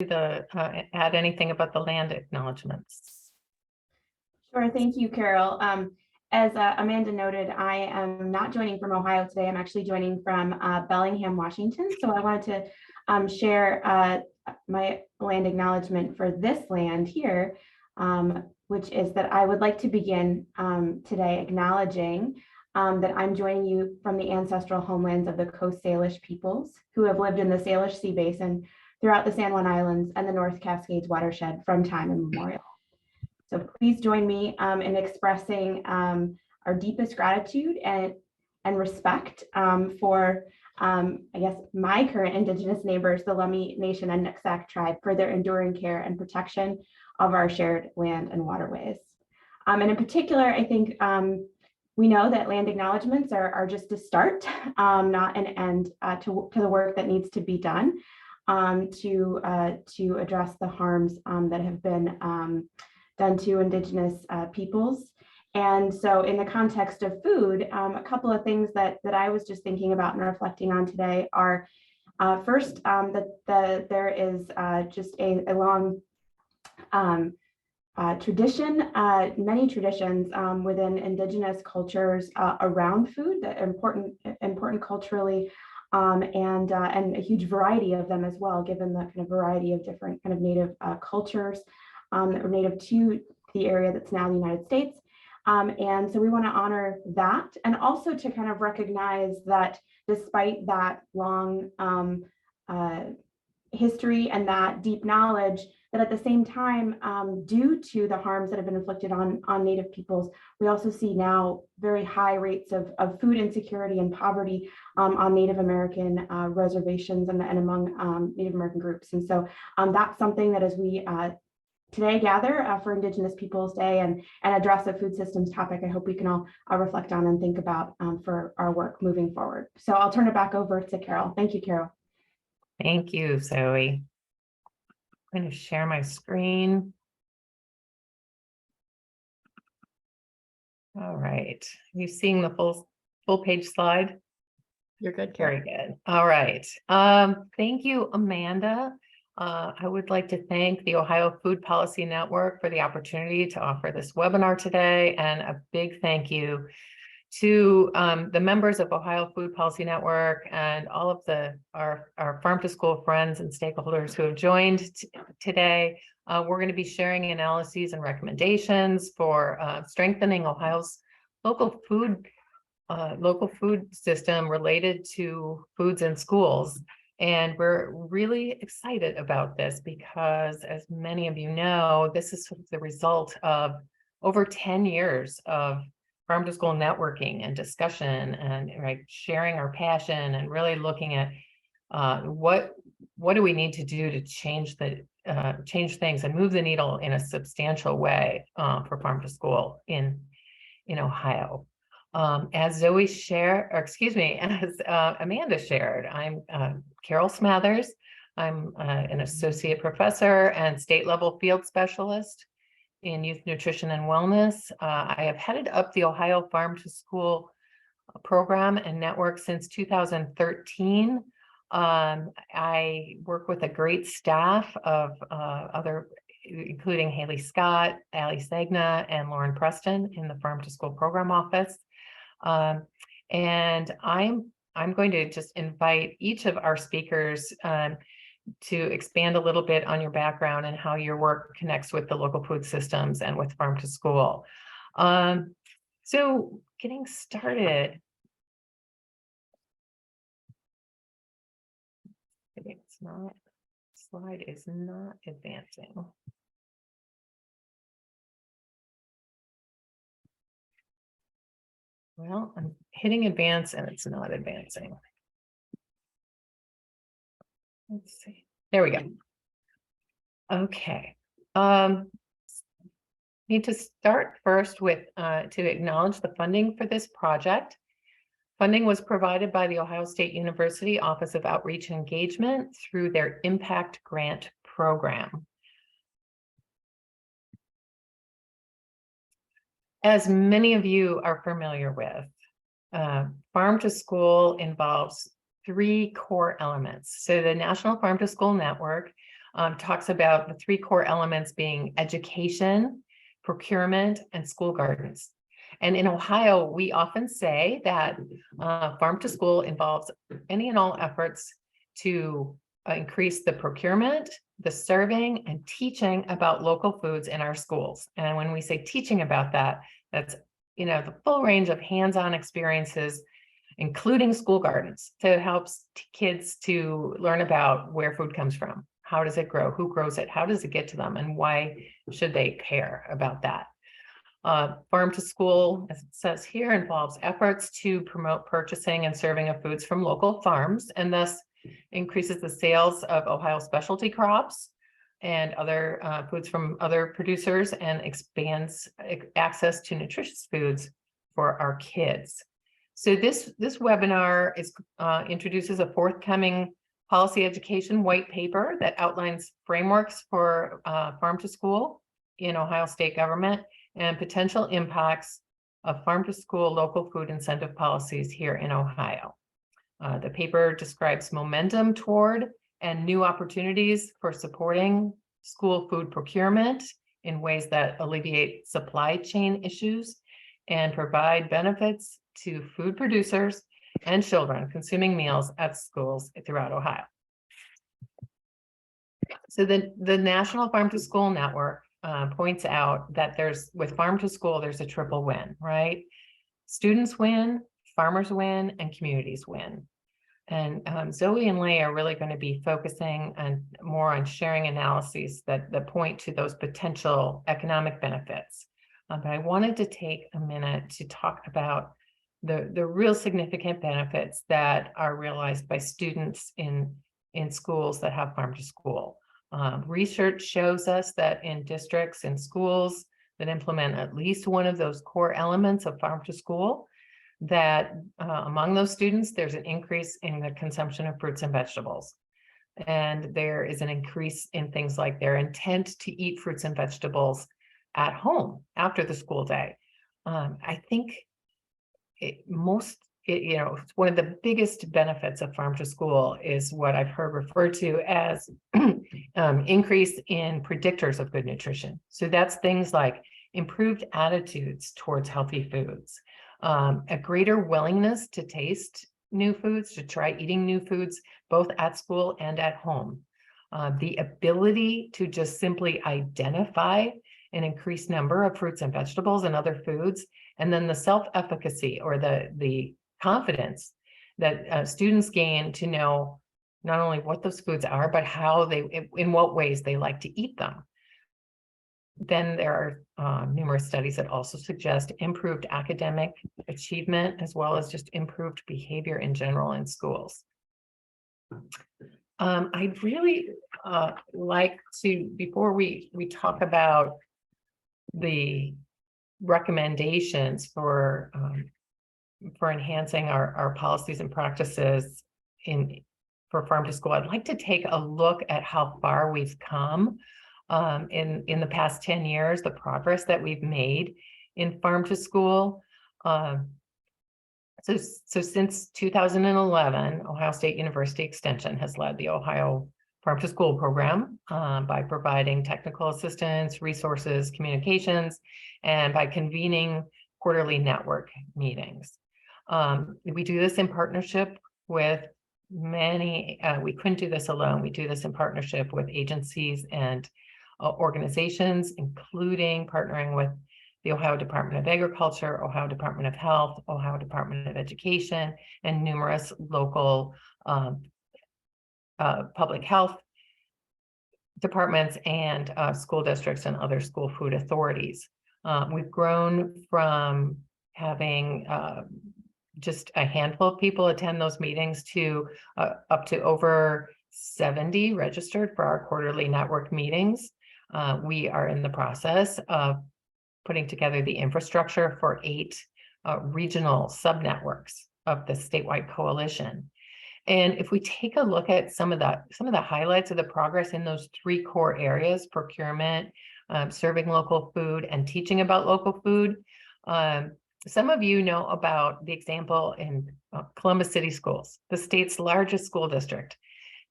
add anything about the land acknowledgements. Sure, thank you, Carol. As Amanda noted, I am not joining from Ohio today. I'm actually joining from Bellingham, Washington. So I wanted to share my land acknowledgement for this land here, which is that I would like to begin today acknowledging that I'm joining you from the ancestral homelands of the Coast Salish peoples who have lived in the Salish Sea Basin throughout the San Juan Islands and the North Cascades watershed from time immemorial. So please join me in expressing our deepest gratitude and respect for, I guess, my current Indigenous neighbors, the Lummi Nation and Nooksack tribe, for their enduring care and protection of our shared land and waterways. And in particular, I think we know that land acknowledgements are just a start, not an end to the work that needs to be done to address the harms that have been done to Indigenous peoples. And so in the context of food, a couple of things that I was just thinking about and reflecting on today are first, that there is just a long tradition, many traditions within Indigenous cultures around food that are important culturally, and a huge variety of them as well, given the kind of variety of different kind of native cultures that were native to the area that's now the United States. And so we want to honor that, and also to kind of recognize that despite that long history and that deep knowledge, that at the same time, due to the harms that have been inflicted on Native peoples, we also see now very high rates of food insecurity and poverty on Native American reservations and among Native American groups. And so that's something that as we today gather for Indigenous Peoples Day and address a food systems topic, I hope we can all reflect on and think about for our work moving forward. So I'll turn it back over to Carol. Thank you, Carol. Thank you, Zoe. I'm going to share my screen. All right. Are you seeing the full page slide? You're good, Carol. Very good. All right. Thank you, Amanda. I would like to thank the Ohio Food Policy Network for the opportunity to offer this webinar today, and a big thank you to the members of Ohio Food Policy Network and all of our Farm to School friends and stakeholders who have joined today. We're going to be sharing analyses and recommendations for strengthening Ohio's local food system related to foods in schools. And we're really excited about this because, as many of you know, this is sort of the result of over 10 years of farm to school networking and discussion and sharing our passion and really looking at what do we need to do to change things and move the needle in a substantial way for farm to school in Ohio. As Zoe shared, or excuse me, as Amanda shared, I'm Carol Smathers. I'm an associate professor and state level field specialist in youth nutrition and wellness. I have headed up the Ohio Farm to School program and network since 2013. I work with a great staff of including Haley Scott, Ali Sagna, and Lauren Preston in the Farm to School program office. And I'm going to just invite each of our speakers to expand a little bit on your background and how your work connects with the local food systems and with farm to school. So getting started. It's not, slide is not advancing. Well, I'm hitting advance and it's not advancing. Let's see. There we go. Okay. Need to start first with to acknowledge the funding for this project. Funding was provided by the Ohio State University Office of Outreach and Engagement through their Impact Grant program. As many of you are familiar with, Farm to School involves three core elements. So the National Farm to School Network talks about the three core elements being education, procurement, and school gardens. And in Ohio, we often say that farm to school involves any and all efforts to increase the procurement, the serving, and teaching about local foods in our schools. And when we say teaching about that, that's the full range of hands-on experiences, including school gardens, to help kids to learn about where food comes from. How does it grow? Who grows it? How does it get to them? And why should they care about that? Farm to school, as it says here, involves efforts to promote purchasing and serving of foods from local farms, and thus increases the sales of Ohio specialty crops and other foods from other producers, and expands access to nutritious foods for our kids. So this webinar introduces a forthcoming policy education white paper that outlines frameworks for farm to school in Ohio state government and potential impacts of farm to school local food incentive policies here in Ohio. The paper describes momentum toward and new opportunities for supporting school food procurement in ways that alleviate supply chain issues and provide benefits to food producers and children consuming meals at schools throughout Ohio. So the National Farm to School Network points out that with farm to school, there's a triple win, right? Students win, farmers win, and communities win. And Zoe and Leigh are really going to be focusing more on sharing analyses that point to those potential economic benefits. But I wanted to take a minute to talk about the real significant benefits that are realized by students in schools that have farm to school. Research shows us that in districts and schools that implement at least one of those core elements of farm to school, that among those students, there's an increase in the consumption of fruits and vegetables. And there is an increase in things like their intent to eat fruits and vegetables at home after the school day. I think it's one of the biggest benefits of farm to school is what I've heard referred to as increase in predictors of good nutrition. So that's things like improved attitudes towards healthy foods, a greater willingness to taste new foods, to try eating new foods, both at school and at home. The ability to just simply identify an increased number of fruits and vegetables and other foods, and then the self-efficacy or the confidence that students gain to know not only what those foods are, but in what ways they like to eat them. Then there are numerous studies that also suggest improved academic achievement, as well as just improved behavior in general in schools. I'd really like to, before we talk about the recommendations for enhancing our policies and practices for farm to school, I'd like to take a look at how far we've come in the past 10 years, the progress that we've made in farm to school. So since 2011, Ohio State University Extension has led the Ohio Farm to School program by providing technical assistance, resources, communications, and by convening quarterly network meetings. We do this in partnership with many, we couldn't do this alone. We do this in partnership with agencies and organizations, including partnering with the Ohio Department of Agriculture, Ohio Department of Health, Ohio Department of Education, and numerous local public health departments and school districts and other school food authorities. We've grown from having just a handful of people attend those meetings to up to over 70 registered for our quarterly network meetings. We are in the process of putting together the infrastructure for 8 regional sub-networks of the statewide coalition. And if we take a look at some of the highlights of the progress in those 3 core areas, procurement, serving local food, and teaching about local food, some of you know about the example in Columbus City Schools, the state's largest school district.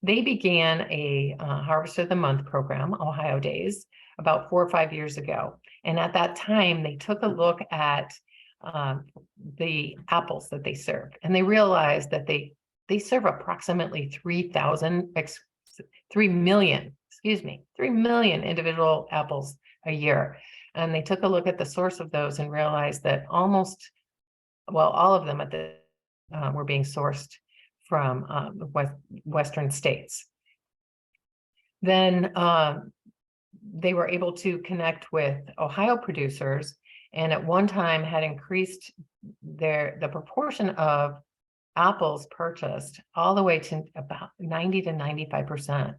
They began a Harvest of the Month program, Ohio Days, about 4 or 5 years ago. And at that time, they took a look at the apples that they serve, and they realized that they serve approximately 3 million, 3 million individual apples a year. And they took a look at the source of those and realized that almost, well, all of them were being sourced from Western states. Then they were able to connect with Ohio producers, and at one time had increased the proportion of apples purchased all the way to about 90 to 95%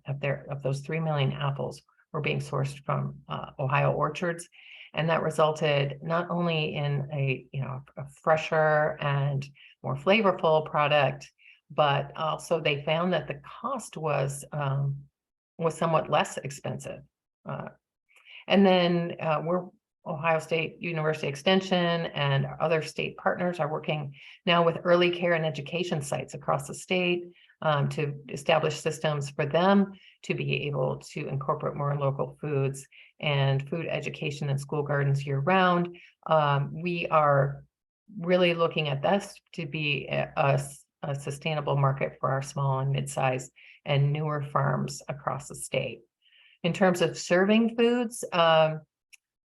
of those 3 million apples were being sourced from Ohio orchards. And that resulted not only in a fresher and more flavorful product, but also they found that the cost was somewhat less expensive. And then Ohio State University Extension and other state partners are working now with early care and education sites across the state to establish systems for them to be able to incorporate more local foods and food education in school gardens year round. We are really looking at this to be a sustainable market for our small and mid-sized and newer farms across the state. In terms of serving foods,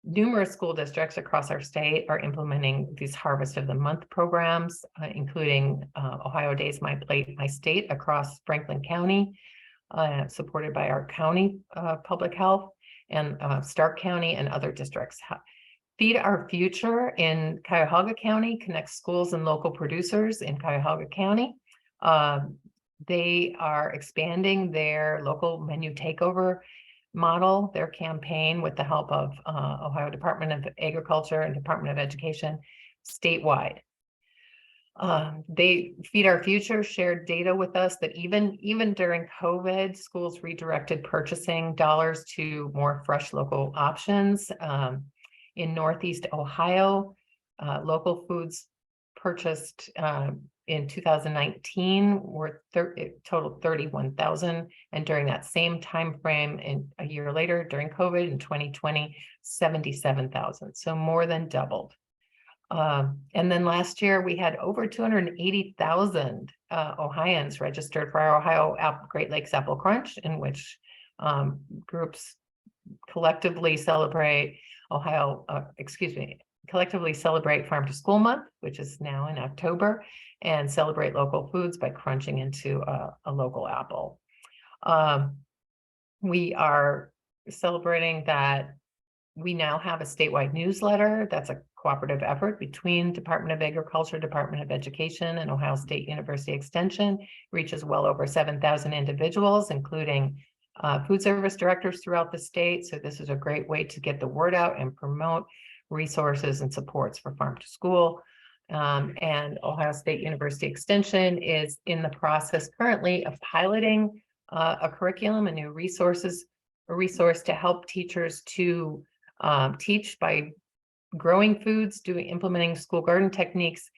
numerous school districts across our state are implementing these Harvest of the Month programs, including Ohio Days, My Plate, My State across Franklin County, supported by our county public health, and Stark County and other districts. Feed Our Future in Cuyahoga County connects schools and local producers in Cuyahoga County. They are expanding their local menu takeover model, their campaign, with the help of Ohio Department of Agriculture and Department of Education statewide. Feed Our Future shared data with us that even during COVID, schools redirected purchasing dollars to more fresh local options. In Northeast Ohio, local foods purchased in 2019 were totaled 31,000, and during that same time frame, a year later during COVID in 2020, 77,000. So more than doubled. And then last year we had over 280,000 Ohioans registered for our Ohio Great Lakes Apple Crunch, in which groups collectively celebrate collectively celebrate Farm to School Month, which is now in October, and celebrate local foods by crunching into a local apple. We are celebrating that we now have a statewide newsletter that's a cooperative effort between Department of Agriculture, Department of Education, and Ohio State University Extension. Reaches well over 7,000 individuals, including food service directors throughout the state. So this is a great way to get the word out and promote resources and supports for Farm to School. And Ohio State University Extension is in the process currently of piloting a curriculum, a new resource to help teachers to teach by growing foods, implementing school garden techniques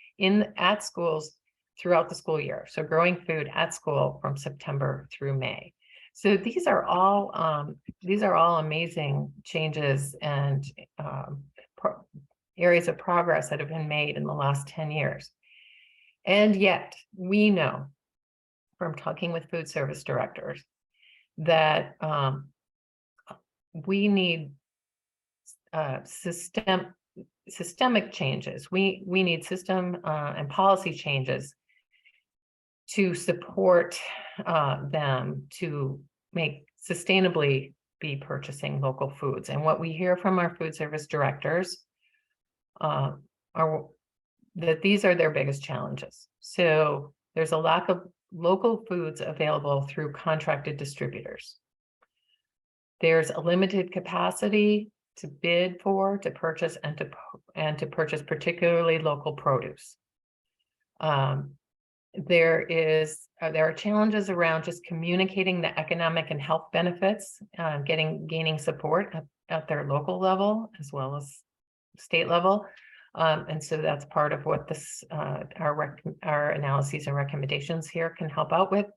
at schools throughout the school year. So growing food at school from September through May. So these are all amazing changes and areas of progress that have been made in the last 10 years. And yet we know from talking with food service directors that we need systemic changes. We need system and policy changes to support them to make sustainably be purchasing local foods. And what we hear from our food service directors are that these are their biggest challenges. So there's a lack of local foods available through contracted distributors. There's a limited capacity to bid for, to purchase, and to purchase particularly local produce. There are challenges around just communicating the economic and health benefits, gaining support at their local level as well as state level. And so that's part of what our analyses and recommendations here can help out with.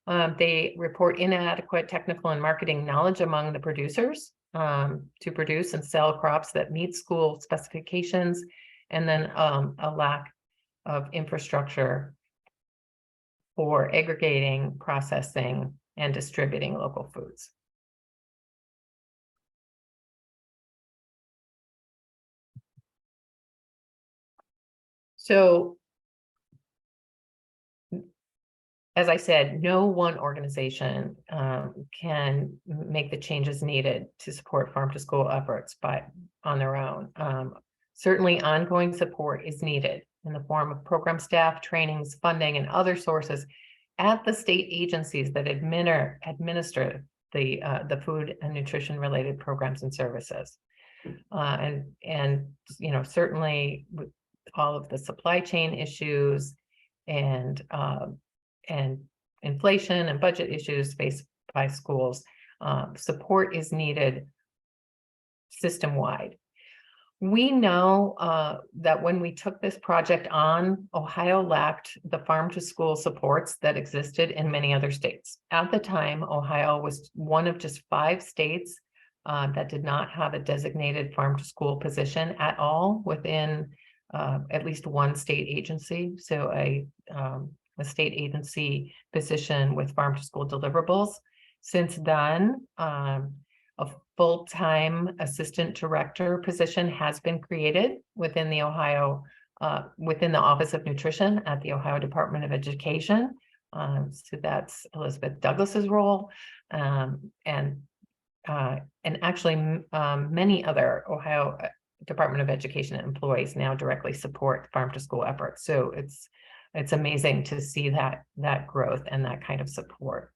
They report inadequate technical and marketing knowledge among the producers to produce and sell crops that meet school specifications, and then a lack of infrastructure for aggregating, processing, and distributing local foods. So, as I said, no one organization can make the changes needed to support farm to school efforts on their own. Certainly ongoing support is needed in the form of program staff, trainings, funding, and other sources at the state agencies that administer the food and nutrition related programs and services. And certainly with all of the supply chain issues and inflation and budget issues faced by schools, support is needed system-wide. We know that when we took this project on, Ohio lacked the farm to school supports that existed in many other states. At the time, Ohio was one of just 5 states that did not have a designated farm to school position at all within at least one state agency. So a state agency position with farm to school deliverables. Since then, a full-time assistant director position has been created within the Office of Nutrition at the Ohio Department of Education. So that's Elizabeth Douglas's role, and actually many other Ohio Department of Education employees now directly support farm to school efforts. So it's amazing to see that growth and that kind of support.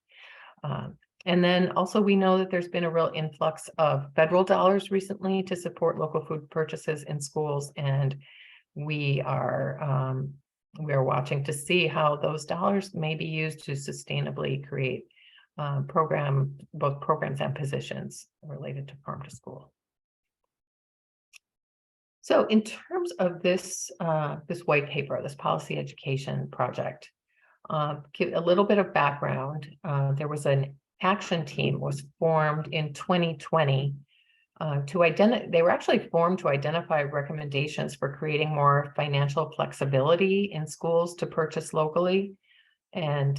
And then also we know that there's been a real influx of federal dollars recently to support local food purchases in schools, and we are watching to see how those dollars may be used to sustainably create both programs and positions related to farm to school. So in terms of this white paper, this policy education project, give a little bit of background. There was an action team was formed in 2020 they were actually formed to identify recommendations for creating more financial flexibility in schools to purchase locally. And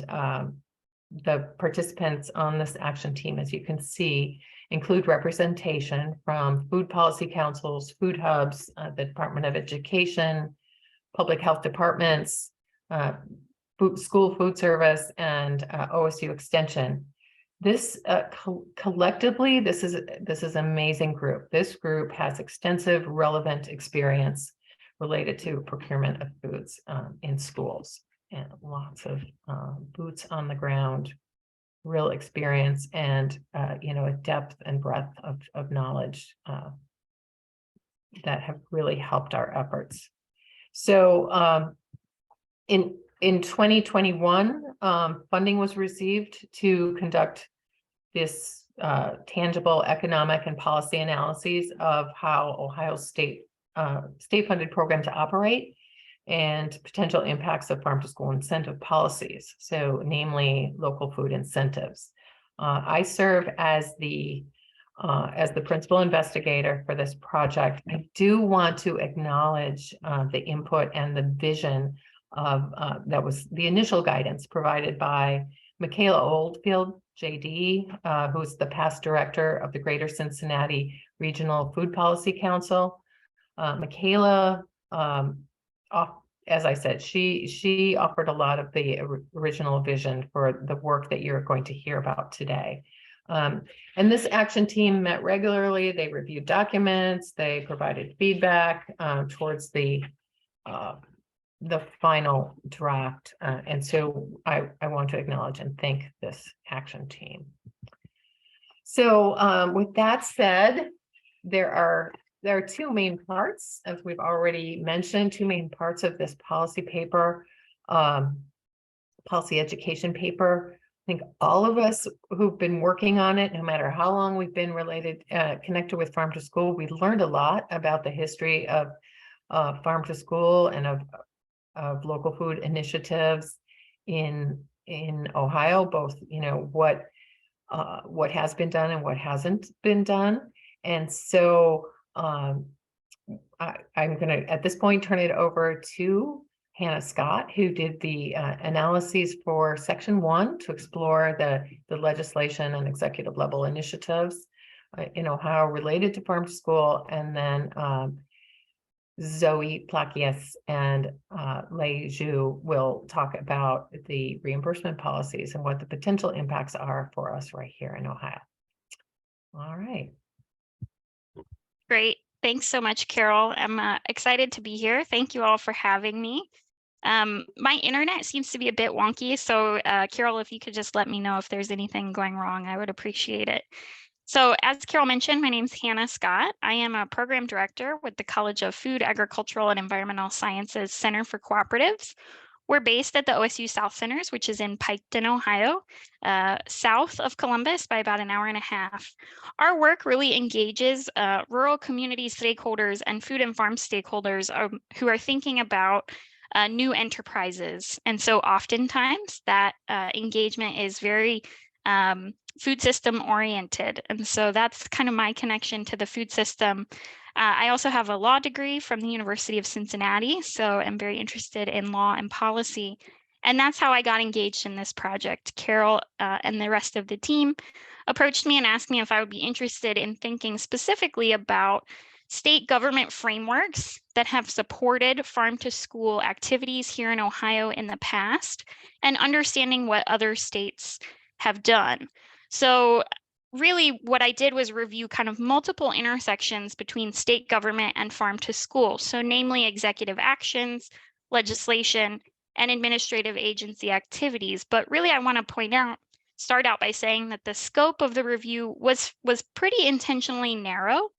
the participants on this action team, as you can see, include representation from food policy councils, food hubs, the Department of Education, public health departments, school food service, and OSU Extension. This collectively, this is an amazing group. This group has extensive relevant experience related to procurement of foods in schools, and lots of boots on the ground, real experience, and a depth and breadth of knowledge that have really helped our efforts. So in 2021, funding was received to conduct this tangible economic and policy analyses of how Ohio state-funded programs operate and potential impacts of farm to school incentive policies. So namely local food incentives. I serve as the principal investigator for this project. I do want to acknowledge the input and the vision of that was the initial guidance provided by Michaela Oldfield, JD, who's the past director of the Greater Cincinnati Regional Food Policy Council. Michaela, as I said, she offered a lot of the original vision for the work that you're going to hear about today. And this action team met regularly. They reviewed documents, they provided feedback towards the final draft. And so I want to acknowledge and thank this action team. So with that said, there are 2 main parts, as we've already mentioned, 2 main parts of this policy paper, policy education paper. I think all of us who've been working on it, no matter how long we've been connected with Farm to School, we learned a lot about the history of Farm to School and of local food initiatives in in Ohio, both, what has been done and what hasn't been done. And so I'm going to, at this point, turn it over to Hannah Scott, who did the analyses for Section 1 to explore the legislation and executive level initiatives in Ohio related to farm to school. And then Zoe Plakias and Lei Zhu will talk about the reimbursement policies and what the potential impacts are for us right here in Ohio. All right. Great. Thanks so much, Carol. I'm excited to be here. Thank you all for having me. My internet seems to be a bit wonky, so Carol, if you could just let me know if there's anything going wrong, I would appreciate it. So as Carol mentioned, my name is Hannah Scott. I am a program director with the College of Food, Agricultural, and Environmental Sciences Center for Cooperatives. We're based at the OSU South Centers, which is in Piketon, Ohio, south of Columbus by about an hour and a half. Our work really engages rural community stakeholders and food and farm stakeholders who are thinking about new enterprises. And so oftentimes that engagement is very food system oriented. And so that's kind of my connection to the food system. I also have a law degree from the University of Cincinnati, so I'm very interested in law and policy. And that's how I got engaged in this project. Carol and the rest of the team approached me and asked me if I would be interested in thinking specifically about state government frameworks that have supported farm to school activities here in Ohio in the past and understanding what other states have done. So really what I did was review kind of multiple intersections between state government and farm to school. So namely executive actions, legislation, and administrative agency activities. But really I want to start out by saying that the scope of the review was pretty intentionally narrow,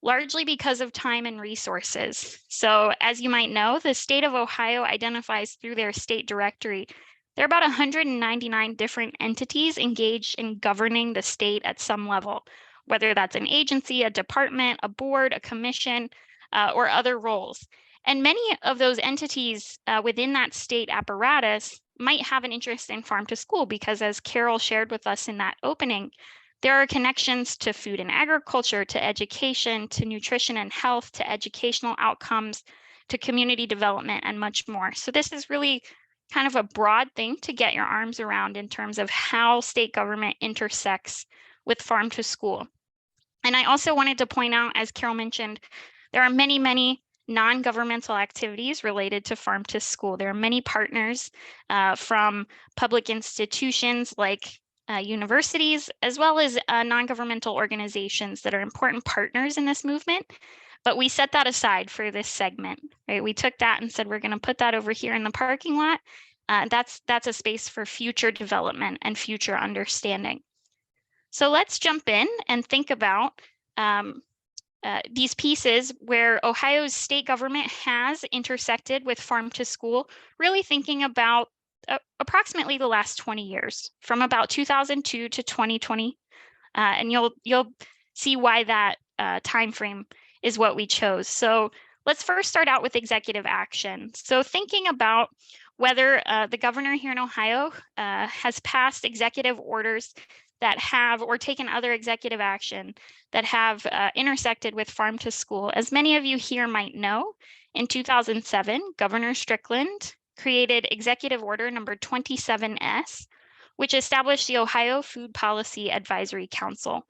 largely because of time and resources. So as you might know, the state of Ohio identifies through their state directory there are about 199 different entities engaged in governing the state at some level, whether that's an agency, a department, a board, a commission, or other roles. And many of those entities within that state apparatus might have an interest in farm to school because, as Carol shared with us in that opening, there are connections to food and agriculture, to education, to nutrition and health, to educational outcomes, to community development, and much more. So this is really kind of a broad thing to get your arms around in terms of how state government intersects with farm to school. And I also wanted to point out, as Carol mentioned, there are many, many non-governmental activities related to farm to school. There are many partners from public institutions like universities, as well as non-governmental organizations that are important partners in this movement. But we set that aside for this segment, right? We took that and said, we're going to put that over here in the parking lot. That's a space for future development and future understanding. So let's jump in and think about these pieces where Ohio's state government has intersected with farm to school, really thinking about approximately the last 20 years, from about 2002 to 2020. And you'll see why that time frame is what we chose. So let's first start out with executive action. So thinking about whether the governor here in Ohio has passed executive orders that have, or taken other executive action that have intersected with farm to school. As many of you here might know, in 2007, Governor Strickland created Executive Order number 27S, which established the Ohio Food Policy Advisory Council.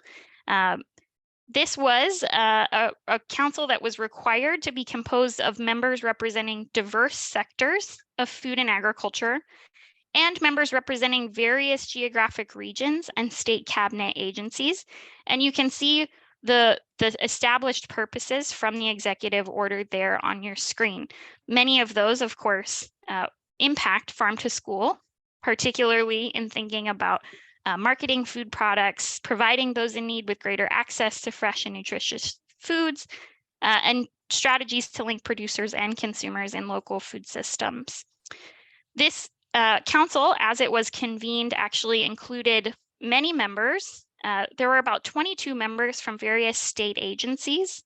This was a council that was required to be composed of members representing diverse sectors of food and agriculture and members representing various geographic regions and state cabinet agencies. And you can see the established purposes from the executive order there on your screen. Many of those, of course, impact farm to school, particularly in thinking about marketing food products, providing those in need with greater access to fresh and nutritious foods, and strategies to link producers and consumers in local food systems. This council, as it was convened, actually included many members. There were about 22 members from various state agencies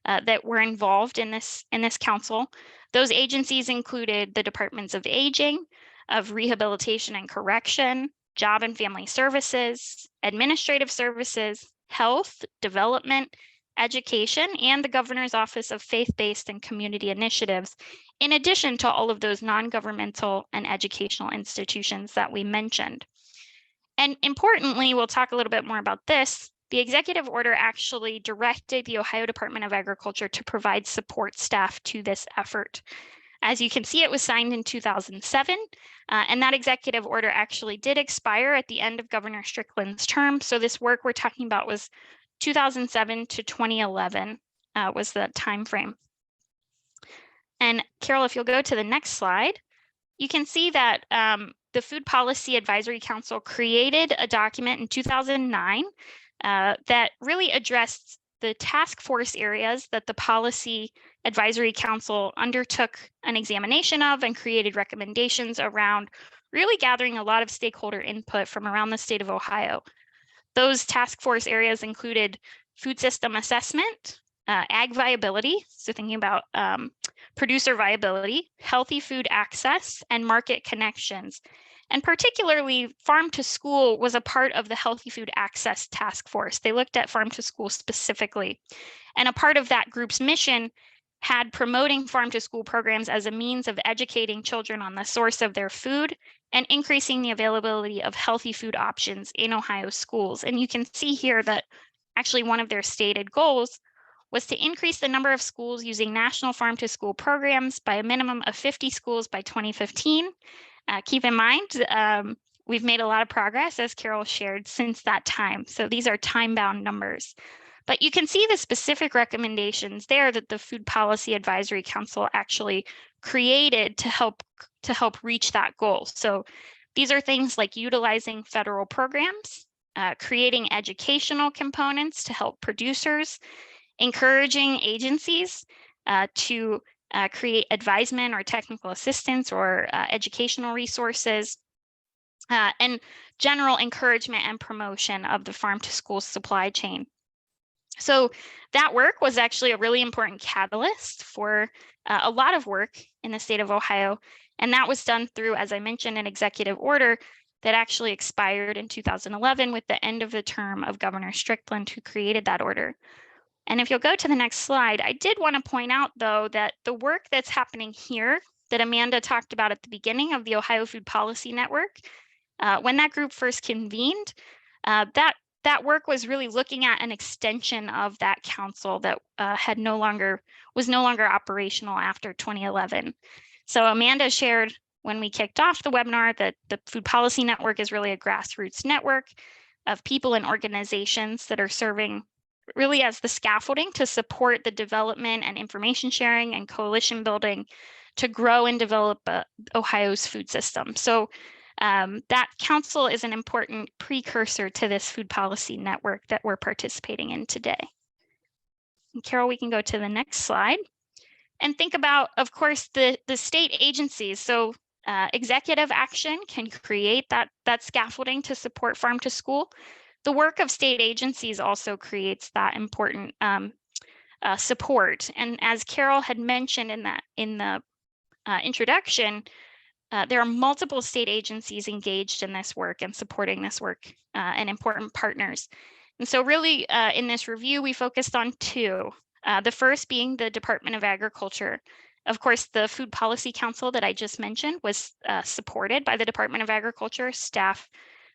that were involved in this council. Those agencies included the Departments of Aging, of rehabilitation and correction, job and family services, administrative services, health, development, education, and the Governor's Office of Faith-Based and Community Initiatives, in addition to all of those non-governmental and educational institutions that we mentioned. And importantly, we'll talk a little bit more about this. The executive order actually directed the Ohio Department of Agriculture to provide support staff to this effort. As you can see, it was signed in 2007, and that executive order actually did expire at the end of Governor Strickland's term. So this work we're talking about was 2007 to 2011 was the time frame. And Carol, if you'll go to the next slide, you can see that the Food Policy Advisory Council created a document in 2009 that really addressed the task force areas that the Policy Advisory Council undertook an examination of and created recommendations around, really gathering a lot of stakeholder input from around the state of Ohio. Those task force areas included food system assessment, ag viability, so thinking about producer viability, healthy food access, and market connections. And particularly, farm to school was a part of the Healthy Food Access Task Force. They looked at farm to school specifically. And a part of that group's mission had promoting farm to school programs as a means of educating children on the source of their food and increasing the availability of healthy food options in Ohio schools. And you can see here that actually one of their stated goals was to increase the number of schools using national farm to school programs by a minimum of 50 schools by 2015. Keep in mind, we've made a lot of progress, as Carol shared, since that time. So these are time-bound numbers. But you can see the specific recommendations there that the Food Policy Advisory Council actually created to help reach that goal. So these are things like utilizing federal programs, creating educational components to help producers, encouraging agencies to create advisement or technical assistance or educational resources, and general encouragement and promotion of the farm to school supply chain. So that work was actually a really important catalyst for a lot of work in the state of Ohio. And that was done through, as I mentioned, an executive order that actually expired in 2011 with the end of the term of Governor Strickland, who created that order. And if you'll go to the next slide, I did want to point out, though, that the work that's happening here that Amanda talked about at the beginning of the Ohio Food Policy Network, when that group first convened, that work was really looking at an extension of that council that was no longer operational after 2011. So Amanda shared when we kicked off the webinar that the Food Policy Network is really a grassroots network of people and organizations that are serving really as the scaffolding to support the development and information sharing and coalition building to grow and develop Ohio's food system. So that council is an important precursor to this food policy network that we're participating in today. And Carol, we can go to the next slide and think about, of course, the state agencies. So executive action can create that scaffolding to support farm to school. The work of state agencies also creates that important support. And as Carol had mentioned in the introduction, there are multiple state agencies engaged in this work and supporting this work and important partners. And so really in this review, we focused on two. The first being the Department of Agriculture. Of course, the Food Policy Council that I just mentioned was supported by the Department of Agriculture staff.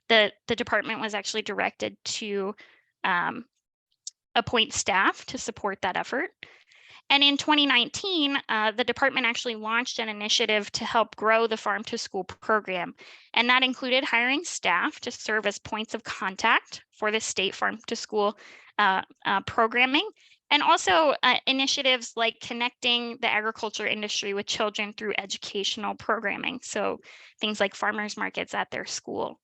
The department was actually directed to appoint staff to support that effort. And in 2019, the department actually launched an initiative to help grow the farm to school program. And that included hiring staff to serve as points of contact for the state farm to school programming, and also initiatives like connecting the agriculture industry with children through educational programming. So things like farmers markets at their school.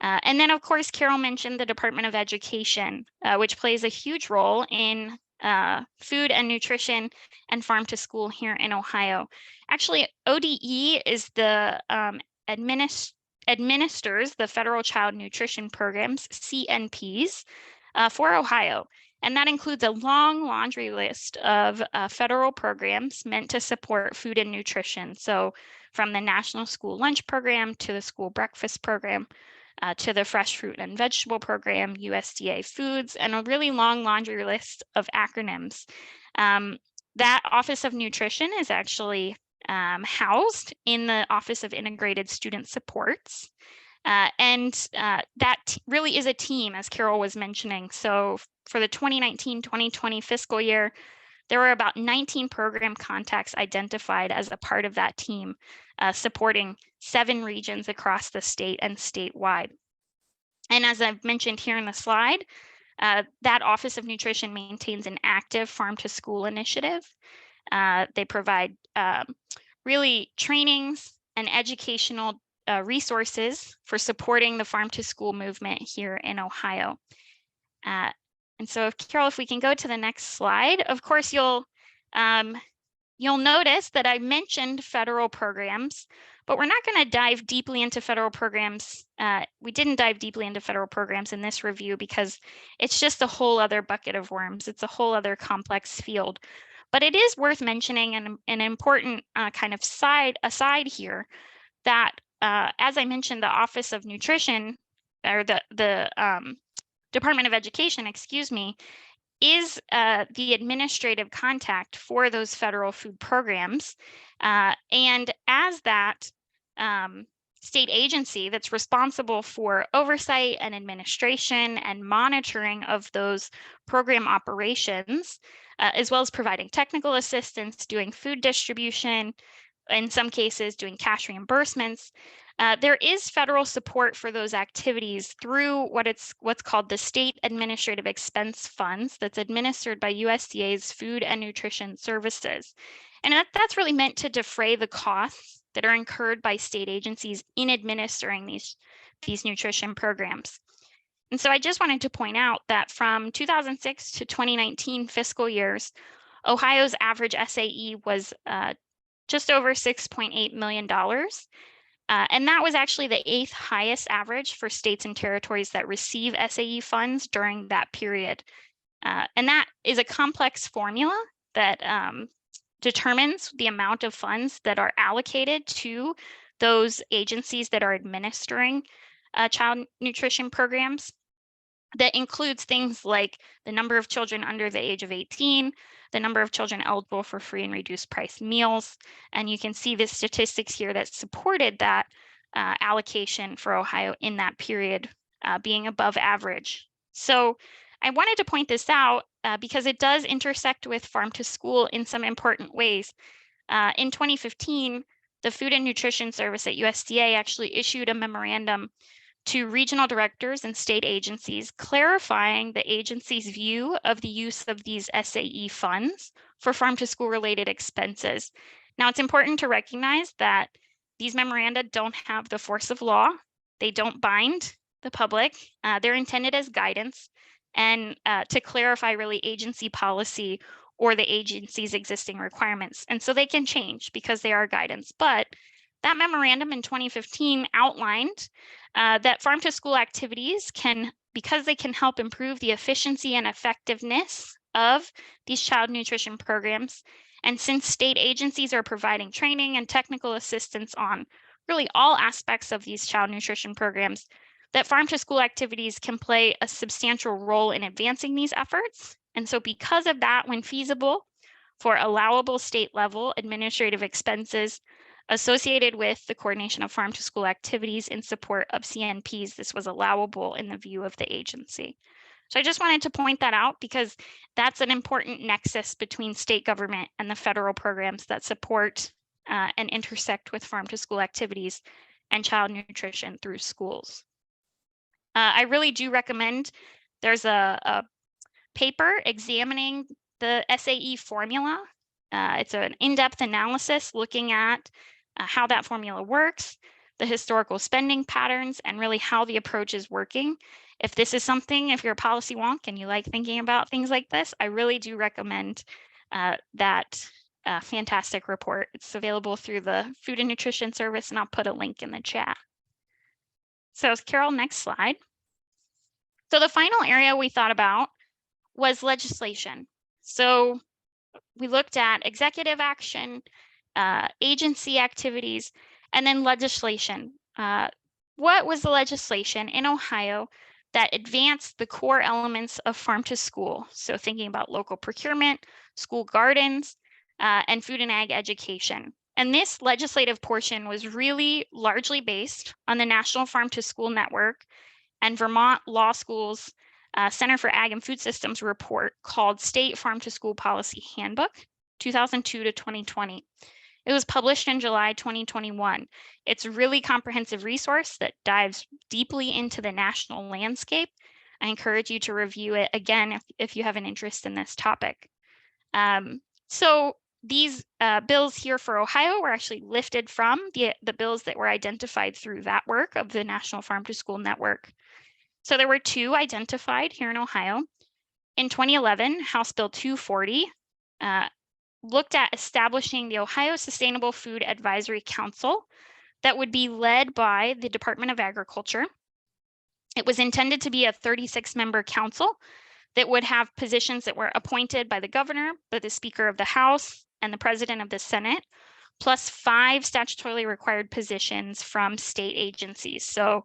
And then, of course, Carol mentioned the Department of Education, which plays a huge role in food and nutrition and farm to school here in Ohio. Actually, ODE is the administers the Federal Child Nutrition Programs, CNPs, for Ohio. And that includes a long laundry list of federal programs meant to support food and nutrition. So from the National School Lunch Program to the School Breakfast Program, to the Fresh Fruit and Vegetable Program, USDA Foods, and a really long laundry list of acronyms. That Office of Nutrition is actually housed in the Office of Integrated Student Supports. That really is a team, as Carol was mentioning. So for the 2019-2020 fiscal year, there were about 19 program contacts identified as a part of that team, supporting 7 regions across the state and statewide. And as I've mentioned here in the slide, that Office of Nutrition maintains an active farm to school initiative. They provide really trainings and educational resources for supporting the farm to school movement here in Ohio. And so if Carol, if we can go to the next slide, of course, you'll notice that I mentioned federal programs, but we're not going to dive deeply into federal programs. We didn't dive deeply into federal programs in this review because it's just a whole other bucket of worms. It's a whole other complex field. But it is worth mentioning an important kind of aside here that, as I mentioned, the Office of Nutrition, or the Department of Education, excuse me, is the administrative contact for those federal food programs. And as that state agency that's responsible for oversight and administration and monitoring of those program operations, as well as providing technical assistance, doing food distribution, in some cases doing cash reimbursements, there is federal support for those activities through what's called the State Administrative Expense Funds that's administered by USDA's Food and Nutrition Services. And that's really meant to defray the costs that are incurred by state agencies in administering these nutrition programs. And so I just wanted to point out that from 2006 to 2019 fiscal years, Ohio's average SAE was just over $6.8 million. And that was actually the 8th highest average for states and territories that receive SAE funds during that period. And that is a complex formula that determines the amount of funds that are allocated to those agencies that are administering child nutrition programs. That includes things like the number of children under the age of 18, the number of children eligible for free and reduced price meals. And you can see the statistics here that supported that allocation for Ohio in that period being above average. So I wanted to point this out because it does intersect with farm to school in some important ways. In 2015, the Food and Nutrition Service at USDA actually issued a memorandum to regional directors and state agencies, clarifying the agency's view of the use of these SAE funds for farm to school related expenses. Now, it's important to recognize that these memoranda don't have the force of law. They don't bind the public. They're intended as guidance and to clarify really agency policy or the agency's existing requirements. And so they can change because they are guidance. But that memorandum in 2015 outlined that farm to school activities because they can help improve the efficiency and effectiveness of these child nutrition programs. And since state agencies are providing training and technical assistance on really all aspects of these child nutrition programs, that farm to school activities can play a substantial role in advancing these efforts. And so because of that, when feasible, for allowable state level administrative expenses associated with the coordination of farm to school activities in support of CNPs, this was allowable in the view of the agency. So I just wanted to point that out because that's an important nexus between state government and the federal programs that support and intersect with farm to school activities and child nutrition through schools. I really do recommend, there's a paper examining the SAE formula. It's an in-depth analysis looking at how that formula works, the historical spending patterns, and really how the approach is working. If this is something, if you're a policy wonk and you like thinking about things like this, I really do recommend that fantastic report. It's available through the Food and Nutrition Service, and I'll put a link in the chat. So Carol, next slide. So the final area we thought about was legislation. So we looked at executive action, agency activities, and then legislation. What was the legislation in Ohio that advanced the core elements of farm to school? So thinking about local procurement, school gardens, and food and ag education. And this legislative portion was really largely based on the National Farm to School Network and Vermont Law School's Center for Ag and Food Systems report called State Farm to School Policy Handbook, 2002 to 2020. It was published in July 2021. It's a really comprehensive resource that dives deeply into the national landscape. I encourage you to review it again if you have an interest in this topic. So these bills here for Ohio were actually lifted from the bills that were identified through that work of the National Farm to School Network. So there were two identified here in Ohio. In 2011, House Bill 240 looked at establishing the Ohio Sustainable Food Advisory Council that would be led by the Department of Agriculture. It was intended to be a 36-member council that would have positions that were appointed by the governor, by the Speaker of the House, and the President of the Senate, plus 5 statutorily required positions from state agencies. So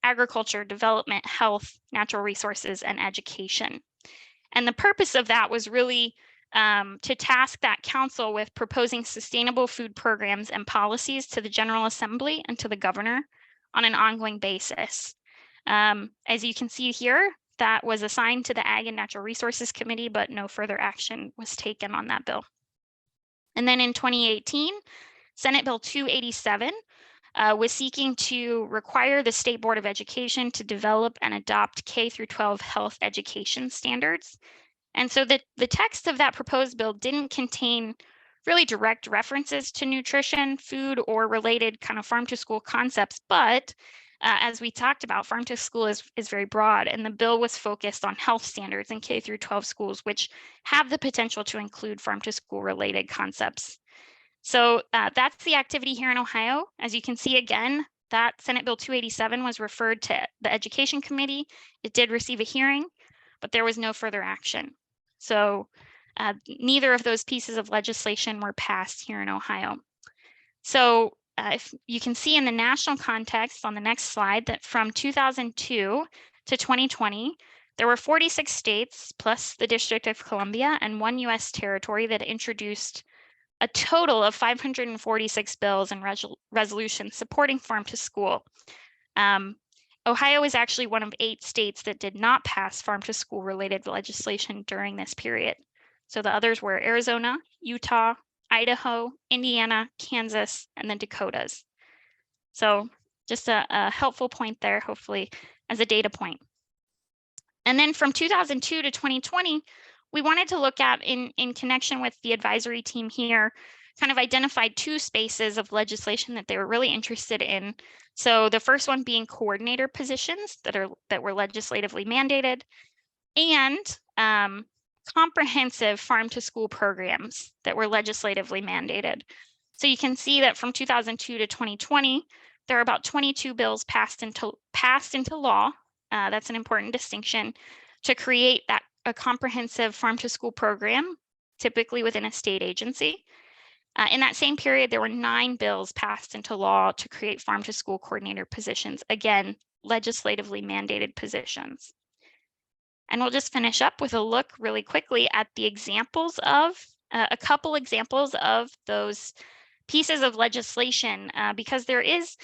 agriculture, development, health, natural resources, and education. And the purpose of that was really to task that council with proposing sustainable food programs and policies to the General Assembly and to the governor on an ongoing basis. As you can see here, that was assigned to the Ag and Natural Resources Committee, but no further action was taken on that bill. And then in 2018, Senate Bill 287 was seeking to require the State Board of Education to develop and adopt K through 12 health education standards. And so the text of that proposed bill didn't contain really direct references to nutrition, food, or related kind of farm to school concepts. But as we talked about, farm to school is very broad, and the bill was focused on health standards in K through 12 schools, which have the potential to include farm to school related concepts. So that's the activity here in Ohio. As you can see again, that Senate Bill 287 was referred to the Education Committee. It did receive a hearing, but there was no further action. So neither of those pieces of legislation were passed here in Ohio. So if you can see in the national context on the next slide that from 2002 to 2020, there were 46 states plus the District of Columbia and 1 US territory that introduced a total of 546 bills and resolutions supporting farm to school. Ohio is actually one of 8 states that did not pass farm to school related legislation during this period. So the others were Arizona, Utah, Idaho, Indiana, Kansas, and the Dakotas. So just a helpful point there, hopefully, as a data point. And then from 2002 to 2020, we wanted to look at, in connection with the advisory team here, kind of identified 2 spaces of legislation that they were really interested in. So the first one being coordinator positions that were legislatively mandated, and comprehensive farm to school programs that were legislatively mandated. So you can see that from 2002 to 2020, there are about 22 bills passed into law. That's an important distinction, to create a comprehensive farm to school program, typically within a state agency. In that same period, there were 9 bills passed into law to create farm to school coordinator positions, again, legislatively mandated positions. And we'll just finish up with a look really quickly at the examples of, a couple examples of those pieces of legislation, because there is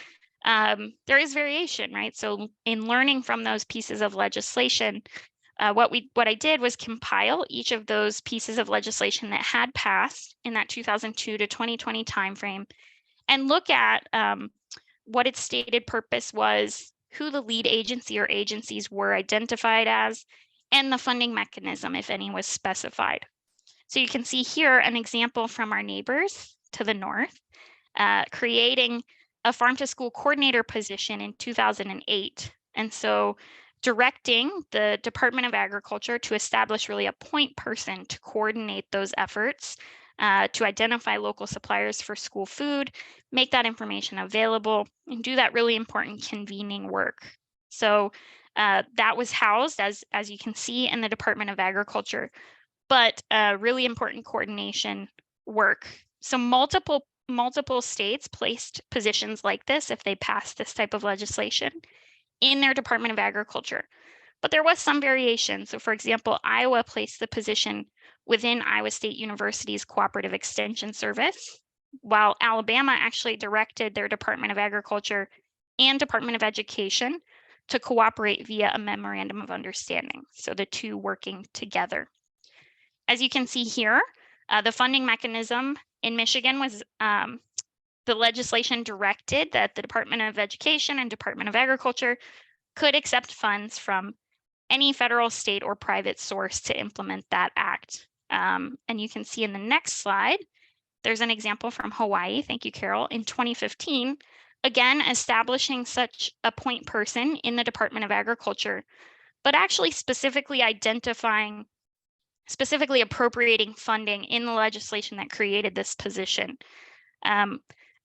variation, right? So in learning from those pieces of legislation, what I did was compile each of those pieces of legislation that had passed in that 2002 to 2020 timeframe, and look at what its stated purpose was, who the lead agency or agencies were identified as, and the funding mechanism, if any, was specified. So you can see here an example from our neighbors to the north, creating a farm to school coordinator position in 2008. And so directing the Department of Agriculture to establish really a point person to coordinate those efforts, to identify local suppliers for school food, make that information available, and do that really important convening work. So That was housed, as you can see, in the Department of Agriculture, but really important coordination work. So multiple states placed positions like this, if they passed this type of legislation, in their Department of Agriculture. But there was some variation. So for example, Iowa placed the position within Iowa State University's Cooperative Extension Service, while Alabama actually directed their Department of Agriculture and Department of Education to cooperate via a memorandum of understanding. So the two working together. As you can see here, the funding mechanism in Michigan was the legislation directed that the Department of Education and Department of Agriculture could accept funds from any federal, state, or private source to implement that act. And you can see in the next slide, there's an example from Hawaii. Thank you, Carol. In 2015, again, establishing such a point person in the Department of Agriculture, but actually specifically appropriating funding in the legislation that created this position.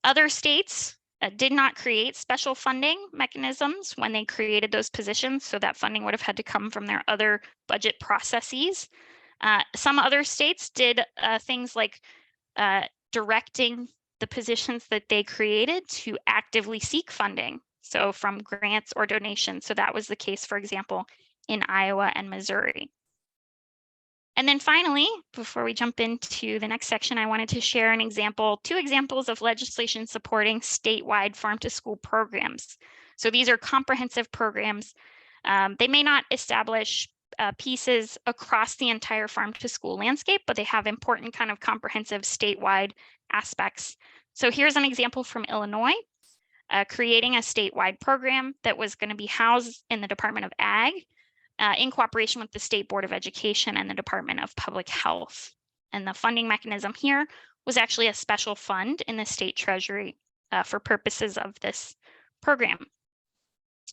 Other states did not create special funding mechanisms when they created those positions, so that funding would have had to come from their other budget processes. Some other states did things like directing the positions that they created to actively seek funding, so from grants or donations. So that was the case, for example, in Iowa and Missouri. And then finally, before we jump into the next section, I wanted to share two examples of legislation supporting statewide farm-to-school programs. So these are comprehensive programs. They may not establish pieces across the entire farm-to-school landscape, but they have important kind of comprehensive statewide aspects. So here's an example from Illinois, creating a statewide program that was going to be housed in the Department of Ag, in cooperation with the State Board of Education and the Department of Public Health. And the funding mechanism here was actually a special fund in the state treasury for purposes of this program.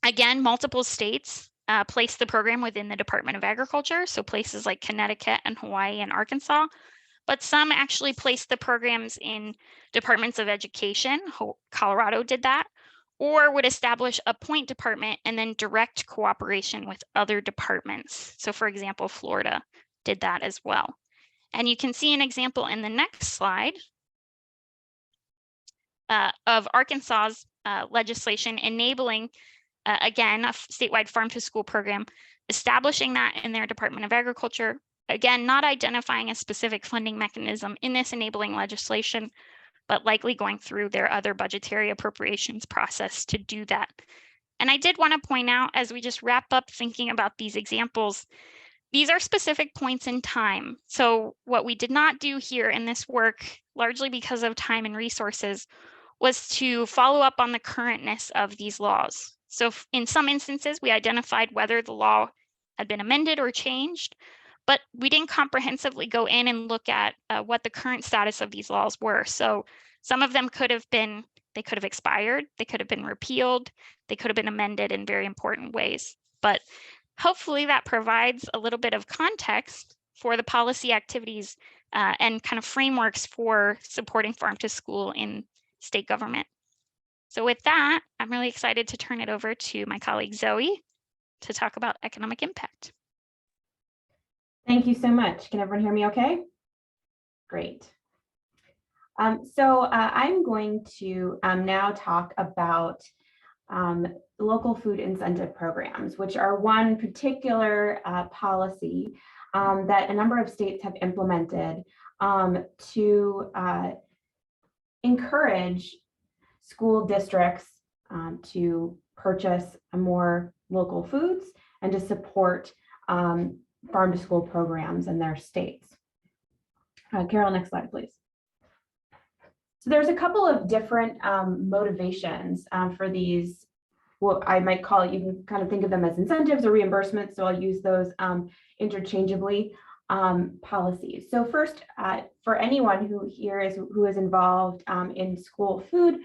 Again, multiple states placed the program within the Department of Agriculture, so places like Connecticut and Hawaii and Arkansas, but some actually placed the programs in departments of education. Colorado did that, or would establish a point department and then direct cooperation with other departments. So for example, Florida did that as well. And you can see an example in the next slide of Arkansas's legislation enabling, again, a statewide farm-to-school program, establishing that in their Department of Agriculture. Again, not identifying a specific funding mechanism in this enabling legislation, but likely going through their other budgetary appropriations process to do that. And I did want to point out, as we just wrap up thinking about these examples, these are specific points in time. So what we did not do here in this work, largely because of time and resources, was to follow up on the currentness of these laws. So in some instances, we identified whether the law had been amended or changed, but we didn't comprehensively go in and look at what the current status of these laws were. So some of them could have expired, they could have been repealed, they could have been amended in very important ways. But hopefully that provides a little bit of context for the policy activities and kind of frameworks for supporting farm to school in state government. So with that, I'm really excited to turn it over to my colleague Zoe to talk about economic impact. Thank you so much. Can everyone hear me okay? Great. So I'm going to now talk about local food incentive programs, which are one particular policy that a number of states have implemented to encourage school districts to purchase more local foods and to support farm to school programs in their states. Carol, next slide, please. So there's a couple of different motivations for these, what I might call, you can kind of think of them as incentives or reimbursements, so I'll use those interchangeably, policies. So first, for anyone who is involved in school food,